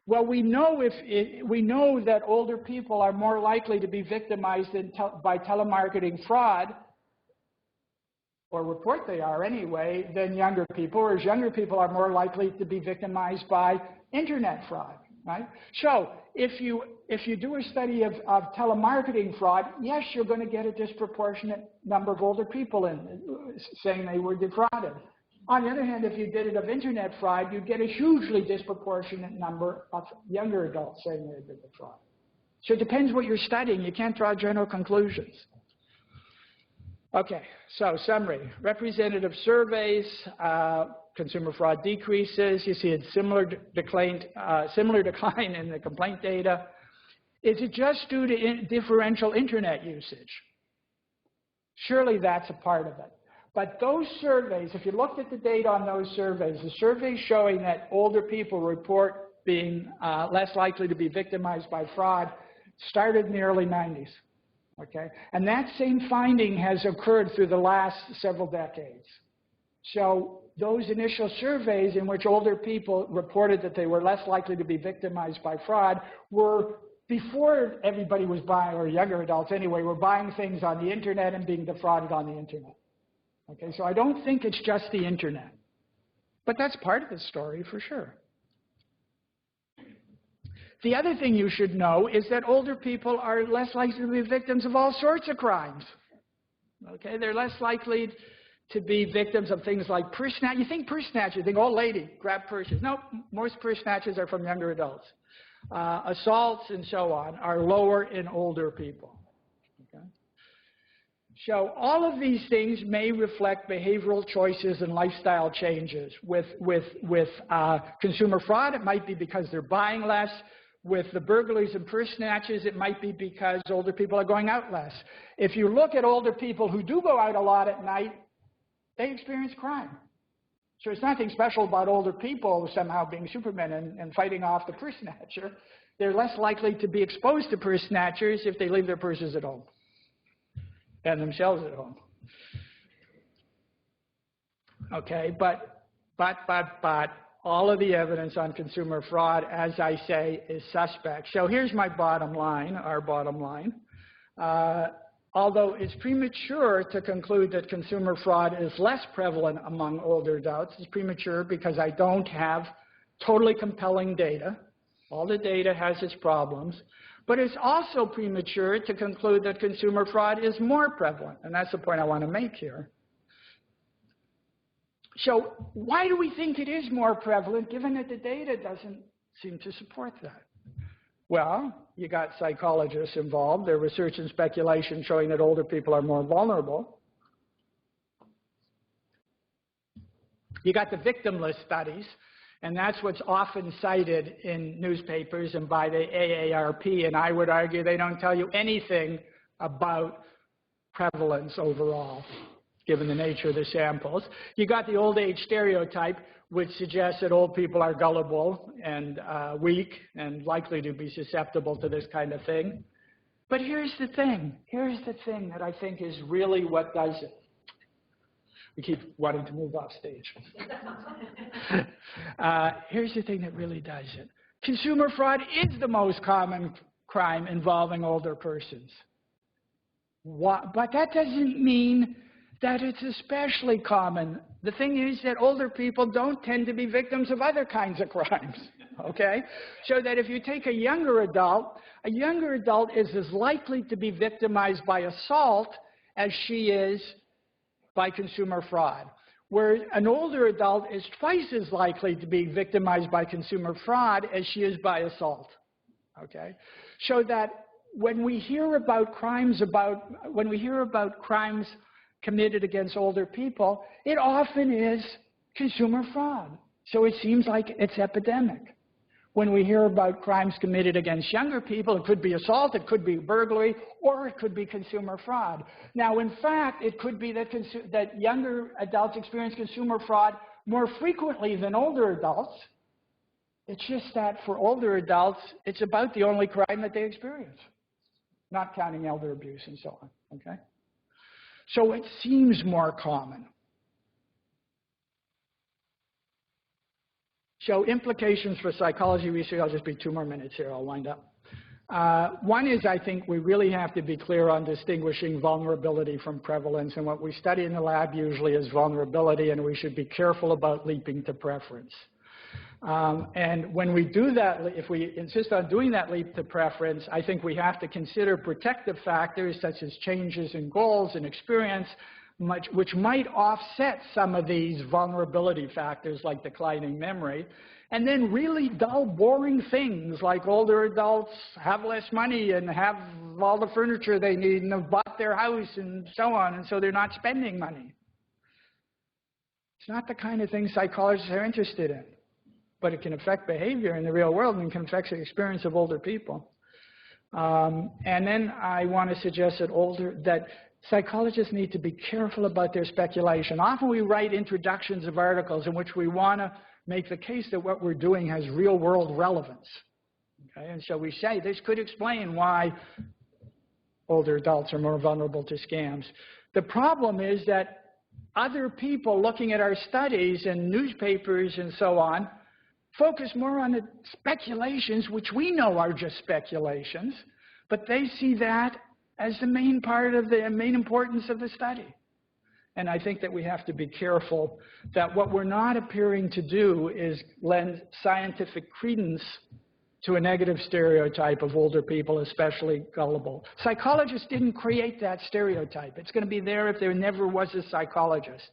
Well, we know that older people are more likely to be victimized by telemarketing fraud, or report they are anyway, than younger people, whereas younger people are more likely to be victimized by internet fraud, right? So if you do a study of telemarketing fraud, yes, you're going to get a disproportionate number of older people saying they were defrauded. On the other hand, if you did it of internet fraud, you'd get a hugely disproportionate number of younger adults saying they did the fraud. So it depends what you're studying. You can't draw general conclusions. Okay, so summary. Representative surveys, consumer fraud decreases. You see a similar decline in the complaint data. Is it just due to differential internet usage? Surely that's a part of it. But those surveys, if you looked at the data on those surveys, the surveys showing that older people report being less likely to be victimized by fraud started in the early 90s, okay? And that same finding has occurred through the last several decades. So those initial surveys in which older people reported that they were less likely to be victimized by fraud were before everybody was buying, or younger adults anyway, were buying things on the internet and being defrauded on the internet. Okay, so I don't think it's just the internet, but that's part of the story for sure. The other thing you should know is that older people are less likely to be victims of all sorts of crimes. Okay, they're less likely to be victims of things like purse snatch. You think purse snatch, you think old lady, grab purses. No, most purse snatches are from younger adults. Assaults and so on are lower in older people. So all of these things may reflect behavioral choices and lifestyle changes. With consumer fraud, it might be because they're buying less. With the burglaries and purse snatches, it might be because older people are going out less. If you look at older people who do go out a lot at night, they experience crime. So it's nothing special about older people somehow being supermen and fighting off the purse snatcher. They're less likely to be exposed to purse snatchers if they leave their purses at home and themselves at home. Okay, but all of the evidence on consumer fraud, as I say, is suspect. So here's my bottom line, our bottom line. Although it's premature to conclude that consumer fraud is less prevalent among older adults, it's premature because I don't have totally compelling data. All the data has its problems. But it's also premature to conclude that consumer fraud is more prevalent, and that's the point I want to make here. So why do we think it is more prevalent, given that the data doesn't seem to support that? Well, you got psychologists involved. Their research and speculation showing that older people are more vulnerable. You got the victimless studies, and that's what's often cited in newspapers and by the AARP, and I would argue they don't tell you anything about prevalence overall, given the nature of the samples. You got the old age stereotype, which suggests that old people are gullible and weak and likely to be susceptible to this kind of thing. But here's the thing. Here's the thing that I think is really what does it. We keep wanting to move off stage. Here's the thing that really does it. Consumer fraud is the most common crime involving older persons. But that doesn't mean that it's especially common. The thing is that older people don't tend to be victims of other kinds of crimes, okay? So that if you take a younger adult is as likely to be victimized by assault as she is by consumer fraud, where an older adult is twice as likely to be victimized by consumer fraud as she is by assault, okay? So that when we hear about crimes committed against older people, it often is consumer fraud. So it seems like it's epidemic. When we hear about crimes committed against younger people, it could be assault, it could be burglary, or it could be consumer fraud. Now, in fact, it could be that younger adults experience consumer fraud more frequently than older adults. It's just that for older adults, it's about the only crime that they experience, not counting elder abuse and so on, okay? So it seems more common. So implications for psychology research, I'll just be 2 more minutes here, I'll wind up. One is, I think we really have to be clear on distinguishing vulnerability from prevalence, and what we study in the lab usually is vulnerability, and we should be careful about leaping to preference. And when we do that, if we insist on doing that leap to preference, I think we have to consider protective factors such as changes in goals and experience, which might offset some of these vulnerability factors like declining memory, and then really dull, boring things like older adults have less money and have all the furniture they need and have bought their house and so on, and so they're not spending money. It's not the kind of thing psychologists are interested in, but it can affect behavior in the real world and can affect the experience of older people. And then I want to suggest that psychologists need to be careful about their speculation. Often we write introductions of articles in which we want to make the case that what we're doing has real-world relevance. Okay? And so we say this could explain why older adults are more vulnerable to scams. The problem is that other people looking at our studies and newspapers and so on focus more on the speculations, which we know are just speculations, but they see that as the main part of the main importance of the study. And I think that we have to be careful that what we're not appearing to do is lend scientific credence to a negative stereotype of older people, especially gullible. Psychologists didn't create that stereotype. It's going to be there if there never was a psychologist.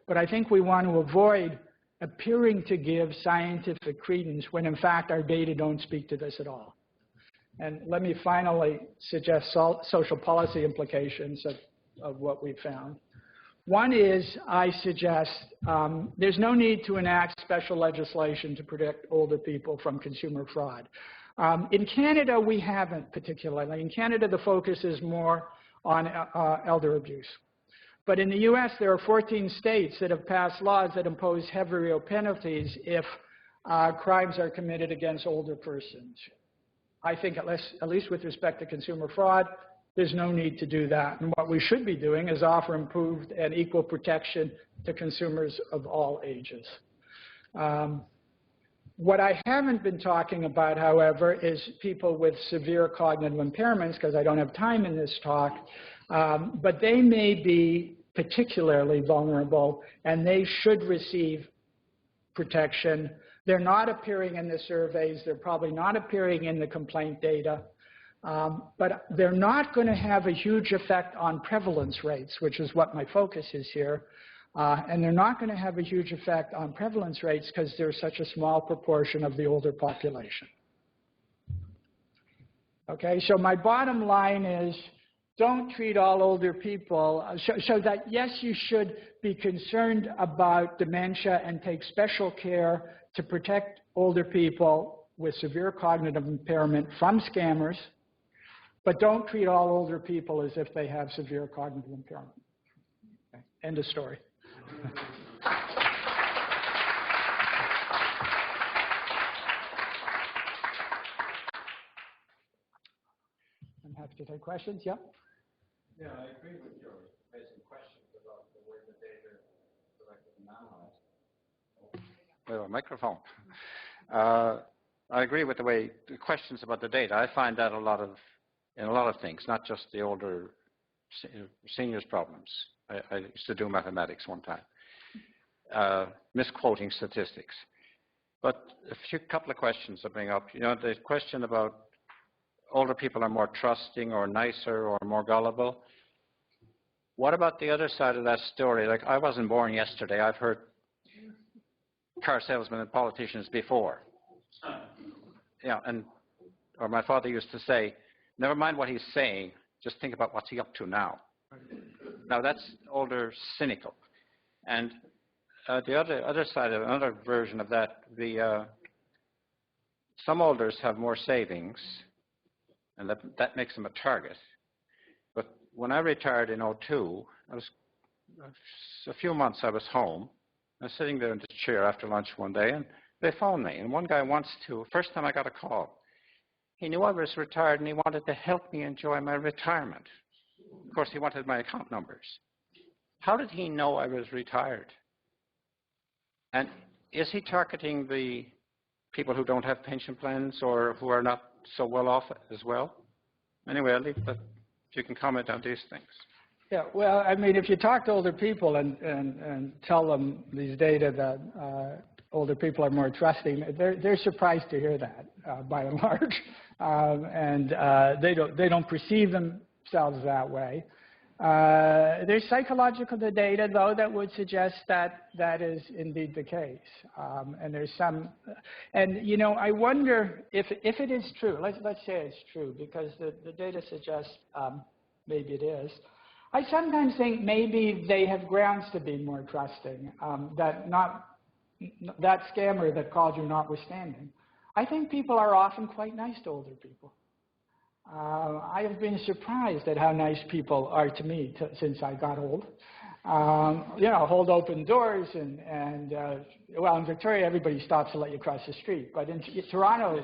But I think we want to avoid appearing to give scientific credence when in fact our data don't speak to this at all. And let me finally suggest social policy implications of what we found. One is, I suggest there's no need to enact special legislation to protect older people from consumer fraud. In Canada, we haven't particularly. In Canada, the focus is more on elder abuse. But in the US, there are 14 states that have passed laws that impose heavier penalties if crimes are committed against older persons. I think at least with respect to consumer fraud, there's no need to do that. And what we should be doing is offer improved and equal protection to consumers of all ages. What I haven't been talking about, however, is people with severe cognitive impairments, because I don't have time in this talk, but they may be particularly vulnerable, and they should receive protection. They're not appearing in the surveys. They're probably not appearing in the complaint data. But they're not going to have a huge effect on prevalence rates, which is what my focus is here. And they're not going to have a huge effect on prevalence rates because they're such a small proportion of the older population. Okay, so my bottom line is don't treat all older people, so that yes, you should be concerned about dementia and take special care to protect older people with severe cognitive impairment from scammers, but don't treat all older people as if they have severe cognitive impairment. Okay. End of story. I'm happy to take questions. Yeah? Yeah, I agree with your basic questions about the way the data is collected and analyzed. Well, microphone. I agree with the way the questions about the data. I find that in a lot of things, not just the older seniors' problems. I used to do mathematics one time, misquoting statistics. But a couple of questions to bring up. You know, the question about older people are more trusting or nicer or more gullible. What about the other side of that story? Like, I wasn't born yesterday. I've heard car salesmen and politicians before. Yeah, or my father used to say, never mind what he's saying, just think about what's he up to now. Now that's older, cynical. And the other side of another version of that, some elders have more savings, and that makes them a target. But when I retired in '02, a few months I was home. I was sitting there in the chair after lunch one day, and they phoned me. And one guy first time I got a call, he knew I was retired, and he wanted to help me enjoy my retirement. Of course, he wanted my account numbers. How did he know I was retired? And is he targeting the people who don't have pension plans or who are not so well off as well? Anyway, I'll leave that. If you can comment on these things. Yeah, well, I mean, if you talk to older people and tell them these data that older people are more trusting, they're surprised to hear that by and large, and they don't perceive themselves that way. There's psychological data, though, that would suggest that that is indeed the case. And there's some, and you know, I wonder if it is true. Let's say it's true, because the data suggests maybe it is. I sometimes think maybe they have grounds to be more trusting. That scammer that called you notwithstanding, I think people are often quite nice to older people. I have been surprised at how nice people are to me since I got old. You know, hold open doors and well, in Victoria, everybody stops to let you cross the street. But in Toronto,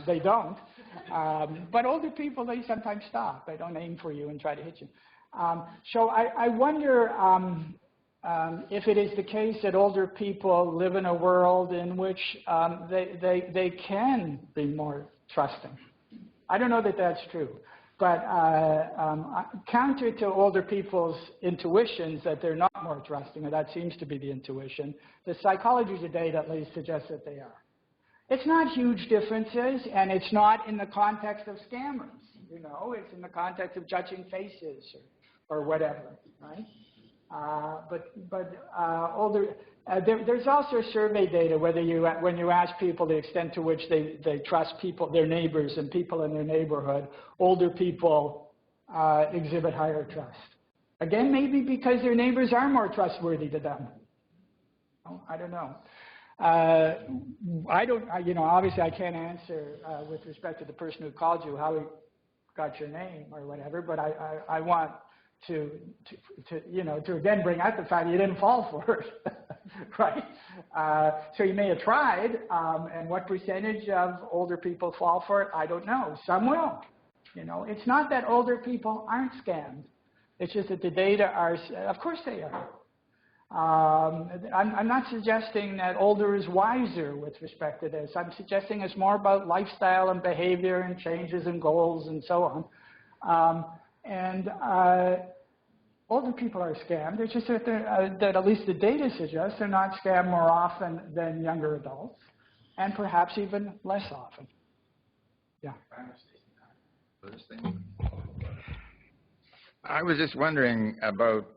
they don't. But older people, they sometimes stop. They don't aim for you and try to hit you. So I wonder if it is the case that older people live in a world in which they can be more trusting. I don't know that that's true, but counter to older people's intuitions that they're not more trusting, or that seems to be the intuition, the psychology today at least suggests that they are. It's not huge differences, and it's not in the context of scammers. You know, it's in the context of judging faces or whatever, right? There's also survey data when you ask people the extent to which they trust people, their neighbors and people in their neighborhood, older people exhibit higher trust. Again, maybe because their neighbors are more trustworthy to them. I don't know. You know, obviously I can't answer with respect to the person who called you how he got your name or whatever, but I want to again bring out the fact you didn't fall for it, right? So you may have tried, and what percentage of older people fall for it, I don't know. Some will. You know, it's not that older people aren't scammed. It's just that the data are, of course they are. I'm not suggesting that older is wiser with respect to this. I'm suggesting it's more about lifestyle and behavior and changes and goals and so on. Older people are scammed. It's just that, that at least the data suggests they're not scammed more often than younger adults, and perhaps even less often. Yeah. I was just wondering about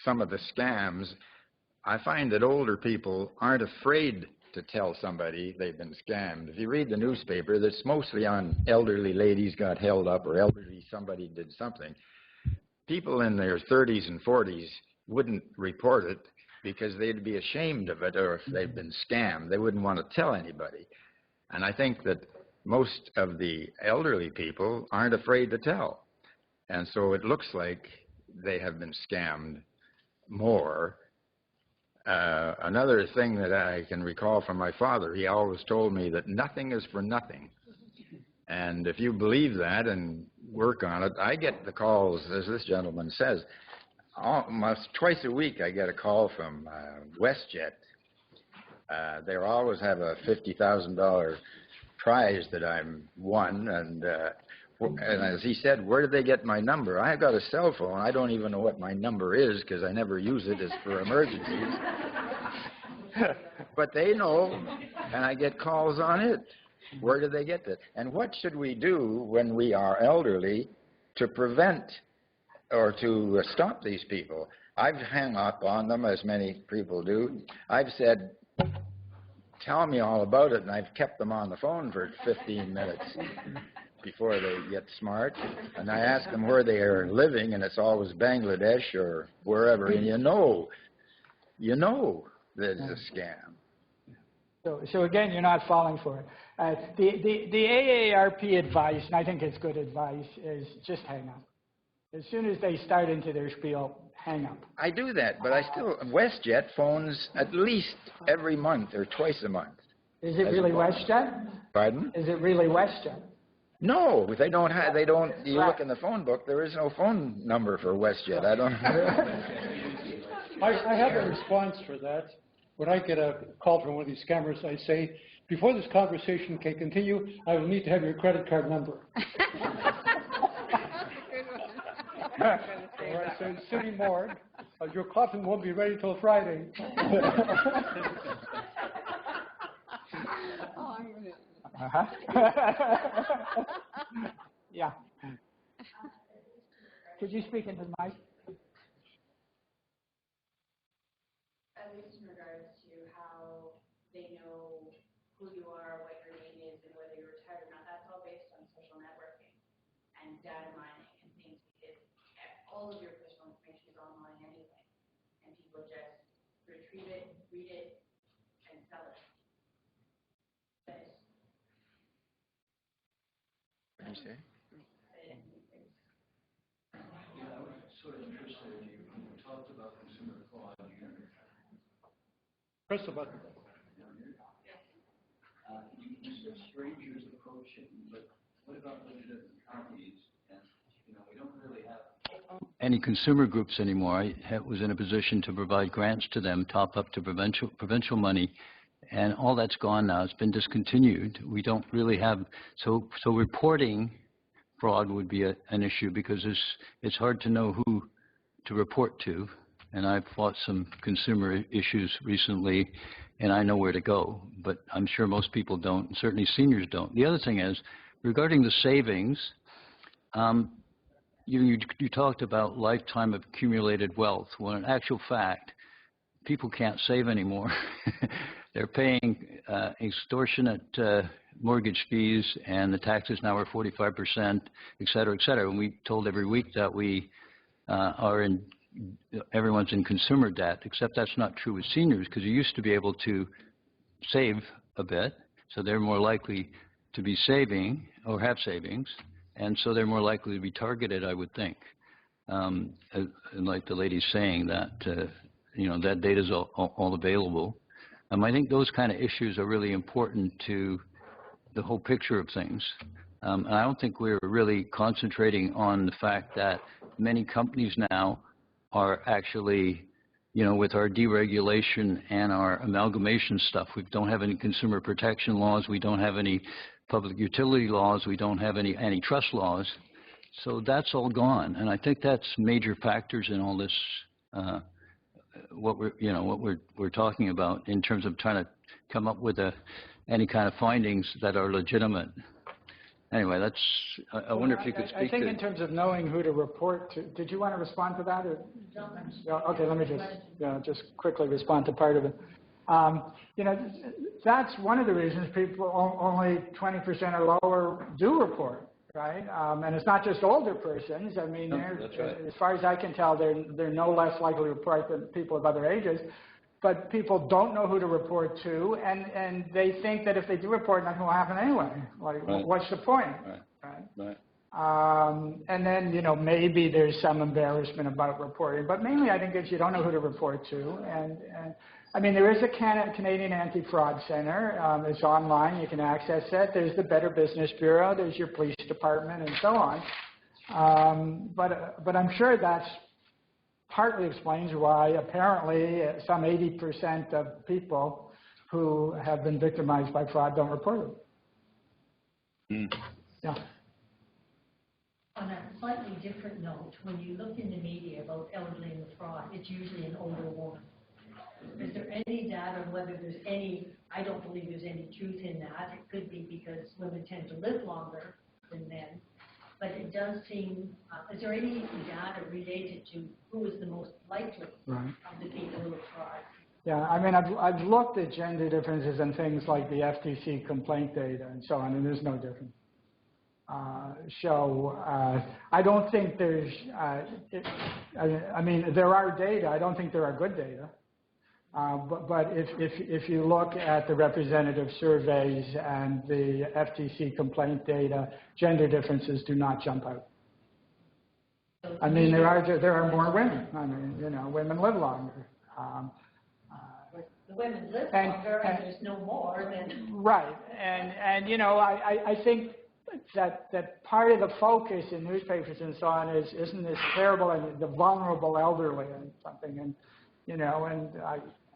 some of the scams. I find that older people aren't afraid to tell somebody they've been scammed. If you read the newspaper, that's mostly on elderly ladies got held up or elderly somebody did something. People in their 30s and 40s wouldn't report it because they'd be ashamed of it, or if they've been scammed, they wouldn't want to tell anybody. And I think that most of the elderly people aren't afraid to tell. And so it looks like they have been scammed more. Another thing that I can recall from my father, he always told me that nothing is for nothing. And if you believe that and work on it, I get the calls, as this gentleman says, almost twice a week I get a call from WestJet. They always have a $50,000 prize that I'm won, and And as he said, where did they get my number? I've got a cell phone. I don't even know what my number is because I never use it as for emergencies. But they know, and I get calls on it. Where do they get that? And what should we do when we are elderly to prevent or to stop these people? I've hung up on them, as many people do. I've said, tell me all about it, and I've kept them on the phone for 15 minutes before they get smart. And I ask them where they are living, and it's always Bangladesh or wherever, and you know that it's a scam. So again, you're not falling for it. The AARP advice, and I think it's good advice, is just hang up. As soon as they start into their spiel, hang up. I do that, but I still, WestJet phones at least every month or twice a month. Is it really WestJet? Pardon? Is it really WestJet? No, they don't, you look in the phone book, there is no phone number for WestJet. I don't I have a response for that. When I get a call from one of these scammers, I say, before this conversation can continue, I will need to have your credit card number. Or I say, City Morgue, your coffin won't be ready till Friday. Yeah. Could you speak into the mic? At least in regards to how they know who you are, what your name is, and whether you're retired or not. That's all based on social networking and data mining and things, because all of your personal information is online anyway, and people just retrieve it, read it, and sell it. What did you say? Yeah, I was sort of interested in you talked about consumer fraud. Press the button. You said strangers approaching, but what about legitimate companies? And, we don't really have any consumer groups anymore. I was in a position to provide grants to them, top up to provincial money, and all that's gone now. It's been discontinued. We don't really have, so reporting fraud would be an issue because it's hard to know who to report to. And I've fought some consumer issues recently, and I know where to go. But I'm sure most people don't, and certainly seniors don't. The other thing is, regarding the savings, you talked about lifetime of accumulated wealth. Well, in actual fact, people can't save anymore. They're paying extortionate mortgage fees, and the taxes now are 45%, et cetera, et cetera. And we told every week that we everyone's in consumer debt, except that's not true with seniors, because you used to be able to save a bit, so they're more likely to be saving or have savings, and so they're more likely to be targeted, I would think. And like the lady's saying, that that data is all available. I think those kind of issues are really important to the whole picture of things. And I don't think we're really concentrating on the fact that many companies now are actually, with our deregulation and our amalgamation stuff, we don't have any consumer protection laws, we don't have any public utility laws, we don't have any antitrust laws. So that's all gone. And I think that's major factors in all this, what we're talking about in terms of trying to come up with any kind of findings that are legitimate. Anyway, I wonder if you could speak to... I think in terms of knowing who to report to, did you want to respond to that? Or? Okay, let me just quickly respond to part of it. That's one of the reasons people, only 20% or lower do report, right? And it's not just older persons. I mean, that's right. As far as I can tell, they're no less likely to report than people of other ages. But people don't know who to report to, and they think that if they do report, nothing will happen anyway. Like, right. What's the point? Right. And then, maybe there's some embarrassment about reporting, but mainly I think it's you don't know who to report to. And I mean, there is a Canadian Anti-Fraud Center. It's online. You can access it. There's the Better Business Bureau. There's your police department and so on. But I'm sure that's partly explains why apparently some 80% of people who have been victimized by fraud don't report it. Mm. Yeah. On a slightly different note, when you look in the media about elderly and fraud, it's usually an older woman. Is there any data on whether there's any, I don't believe there's any truth in that. It could be because women tend to live longer than men. But it does seem, is there any data related to who is the most likely of the people who have fraud? Yeah, I mean, I've looked at gender differences and things like the FTC complaint data and so on, and there's no difference. I don't think there's, I mean, there are data. I don't think there are good data. But if you look at the representative surveys and the FTC complaint data, gender differences do not jump out. I mean, there are more women. I mean, you know, women live longer. The women live longer, and there's no more than... Right, and you know, I think that part of the focus in newspapers and so on is, isn't this terrible, and the vulnerable elderly and something, and you know, and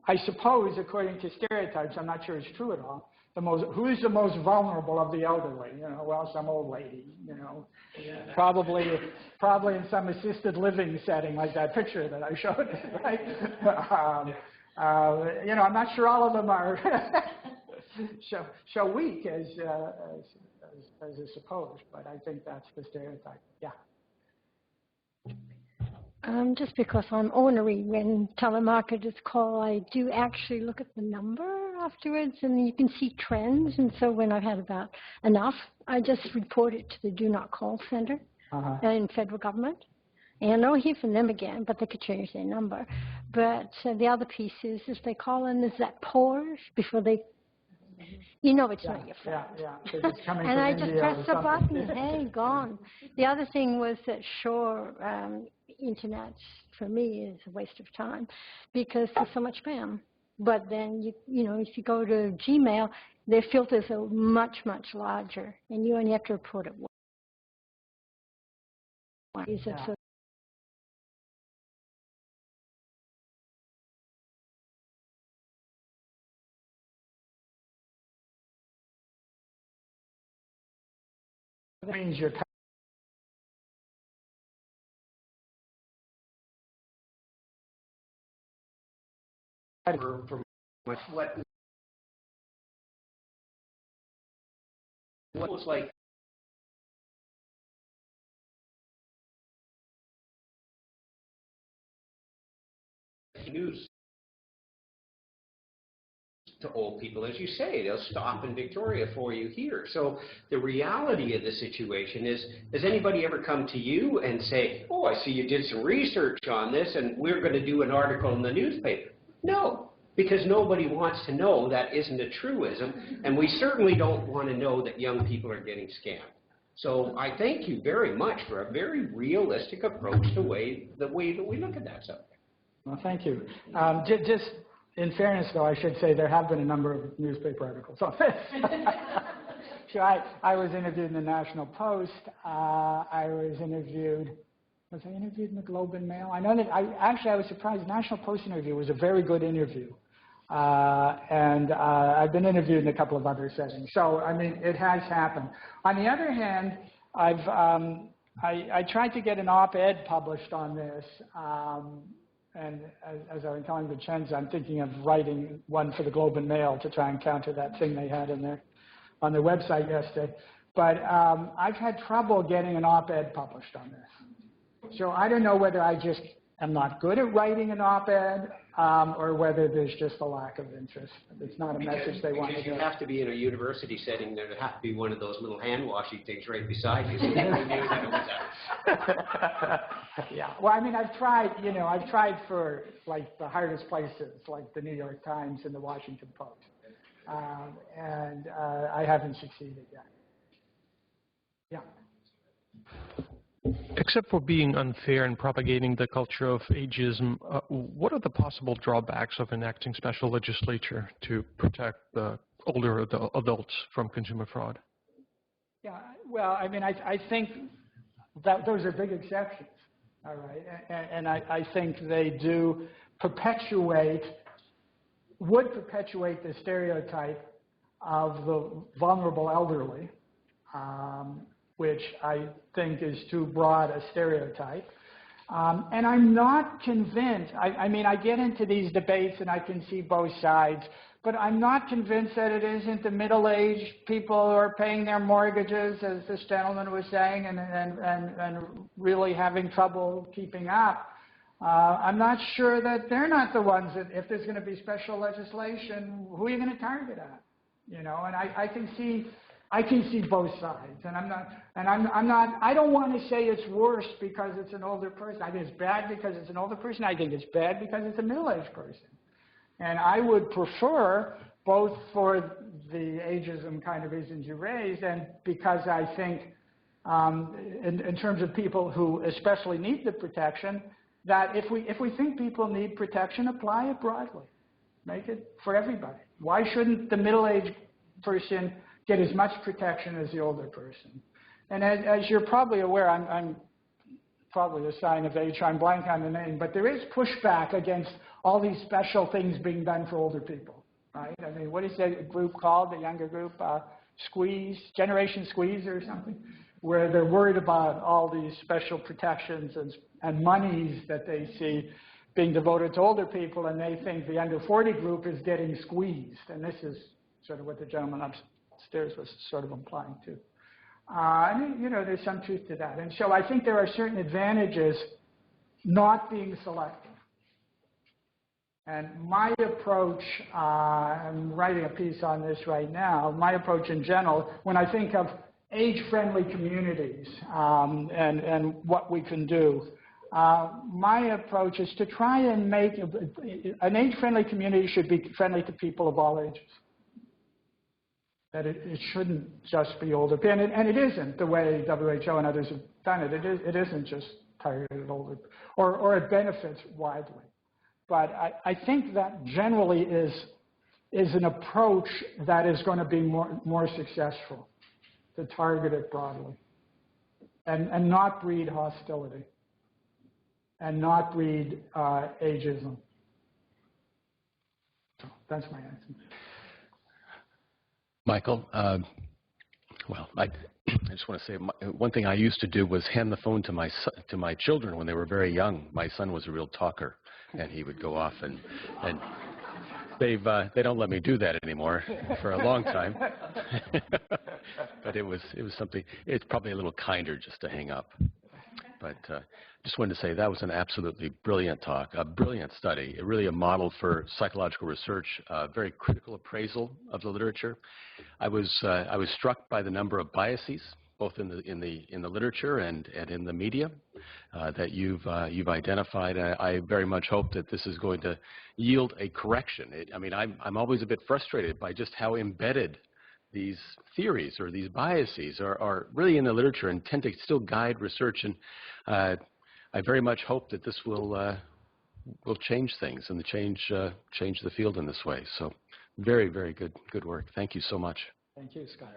I suppose, according to stereotypes, I'm not sure it's true at all, who is the most vulnerable of the elderly? You know, well, some old lady, you know, probably in some assisted living setting like that picture that I showed, right? You know, I'm not sure all of them are so weak as is supposed, but I think that's the stereotype. Yeah. Just because I'm ornery when telemarketers call, I do actually look at the number afterwards, and you can see trends. And so when I've had about enough, I just report it to the Do Not Call Center in federal government. And I don't hear from them again, but they could change their number. But the other piece is, if they call in, is that pause before they, you know it's not your phone. It's coming and I India just press the something. button, hey, gone. The other thing was that, sure, internet for me is a waste of time because there's so much spam. But then, you know, if you go to Gmail, their filters are much, much larger, and you only have to report it once. That means you're from what was like news to old people. As you say, they'll stop in Victoria for you here. So the reality of the situation is, has anybody ever come to you and say, oh, I see you did some research on this and we're going to do an article in the newspaper? No, because nobody wants to know that isn't a truism, and we certainly don't want to know that young people are getting scammed. So I thank you very much for a very realistic approach to the way that we look at that subject. Well, thank you. Just in fairness, though, I should say there have been a number of newspaper articles on this. So I was interviewed in the National Post. I was interviewed in the Globe and Mail? I know that I was surprised. National Post interview was a very good interview. And I've been interviewed in a couple of other settings. So, I mean, it has happened. On the other hand, I tried to get an op-ed published on this. And as I was telling Vincenzo, I'm thinking of writing one for the Globe and Mail to try and counter that thing they had on their website yesterday. But I've had trouble getting an op-ed published on this. So I don't know whether I just am not good at writing an op-ed or whether there's just a lack of interest. It's not a message they want to Because you get. have to be in a university setting. There would have to be one of those little hand-washing things right beside you so that you knew that it was out. Yeah. Well, I mean, I've tried for, like, the hardest places, like the New York Times and the Washington Post. And I haven't succeeded yet. Yeah. Except for being unfair and propagating the culture of ageism, what are the possible drawbacks of enacting special legislature to protect the older adults from consumer fraud? Yeah, well, I mean, I think that those are big exceptions, all right? And I think they do would perpetuate the stereotype of the vulnerable elderly. which I think is too broad a stereotype. And I'm not convinced, I mean, I get into these debates and I can see both sides, but I'm not convinced that it isn't the middle-aged people who are paying their mortgages, as this gentleman was saying, and really having trouble keeping up. I'm not sure that they're not the ones that, if there's going to be special legislation, who are you going to target at? You know, and I can see both sides, and I don't want to say it's worse because it's an older person. I think it's bad because it's an older person. I think it's bad because it's a middle-aged person. And I would prefer, both for the ageism kind of reasons you raised, and because I think in terms of people who especially need the protection, that if we think people need protection, apply it broadly. Make it for everybody. Why shouldn't the middle-aged person get as much protection as the older person? And as you're probably aware, I'm probably a sign of age, I'm blank on the name, but there is pushback against all these special things being done for older people, right? I mean, what is that group called, the younger group? Squeeze, Generation Squeeze or something, where they're worried about all these special protections and monies that they see being devoted to older people, and they think the under 40 group is getting squeezed. And this is sort of what the gentleman upstairs was sort of implying too. And, you know, there's some truth to that. And so I think there are certain advantages not being selective. And my approach, I'm writing a piece on this right now, my approach in general, when I think of age-friendly communities and what we can do, my approach is to try and make an age-friendly community should be friendly to people of all ages. That it shouldn't just be older people, and it isn't the way WHO and others have done it. It isn't just targeted older, or it benefits widely. But I think that generally is an approach that is going to be more successful, to target it broadly, and not breed hostility, and not breed ageism. So that's my answer. Michael, well, I just want to say one thing I used to do was hand the phone to my children when they were very young. My son was a real talker, and he would go off, and they don't let me do that anymore for a long time. But it was something. It's probably a little kinder just to hang up. But just wanted to say that was an absolutely brilliant talk, a brilliant study, really a model for psychological research, a very critical appraisal of the literature. I was struck by the number of biases, both in the literature and in the media, that you've identified. I very much hope that this is going to yield a correction. I mean, I'm always a bit frustrated by just how embedded these theories or these biases are really in the literature and tend to still guide research. And I very much hope that this will change things and change the field in this way. So very, very good work. Thank you so much. Thank you, Scott.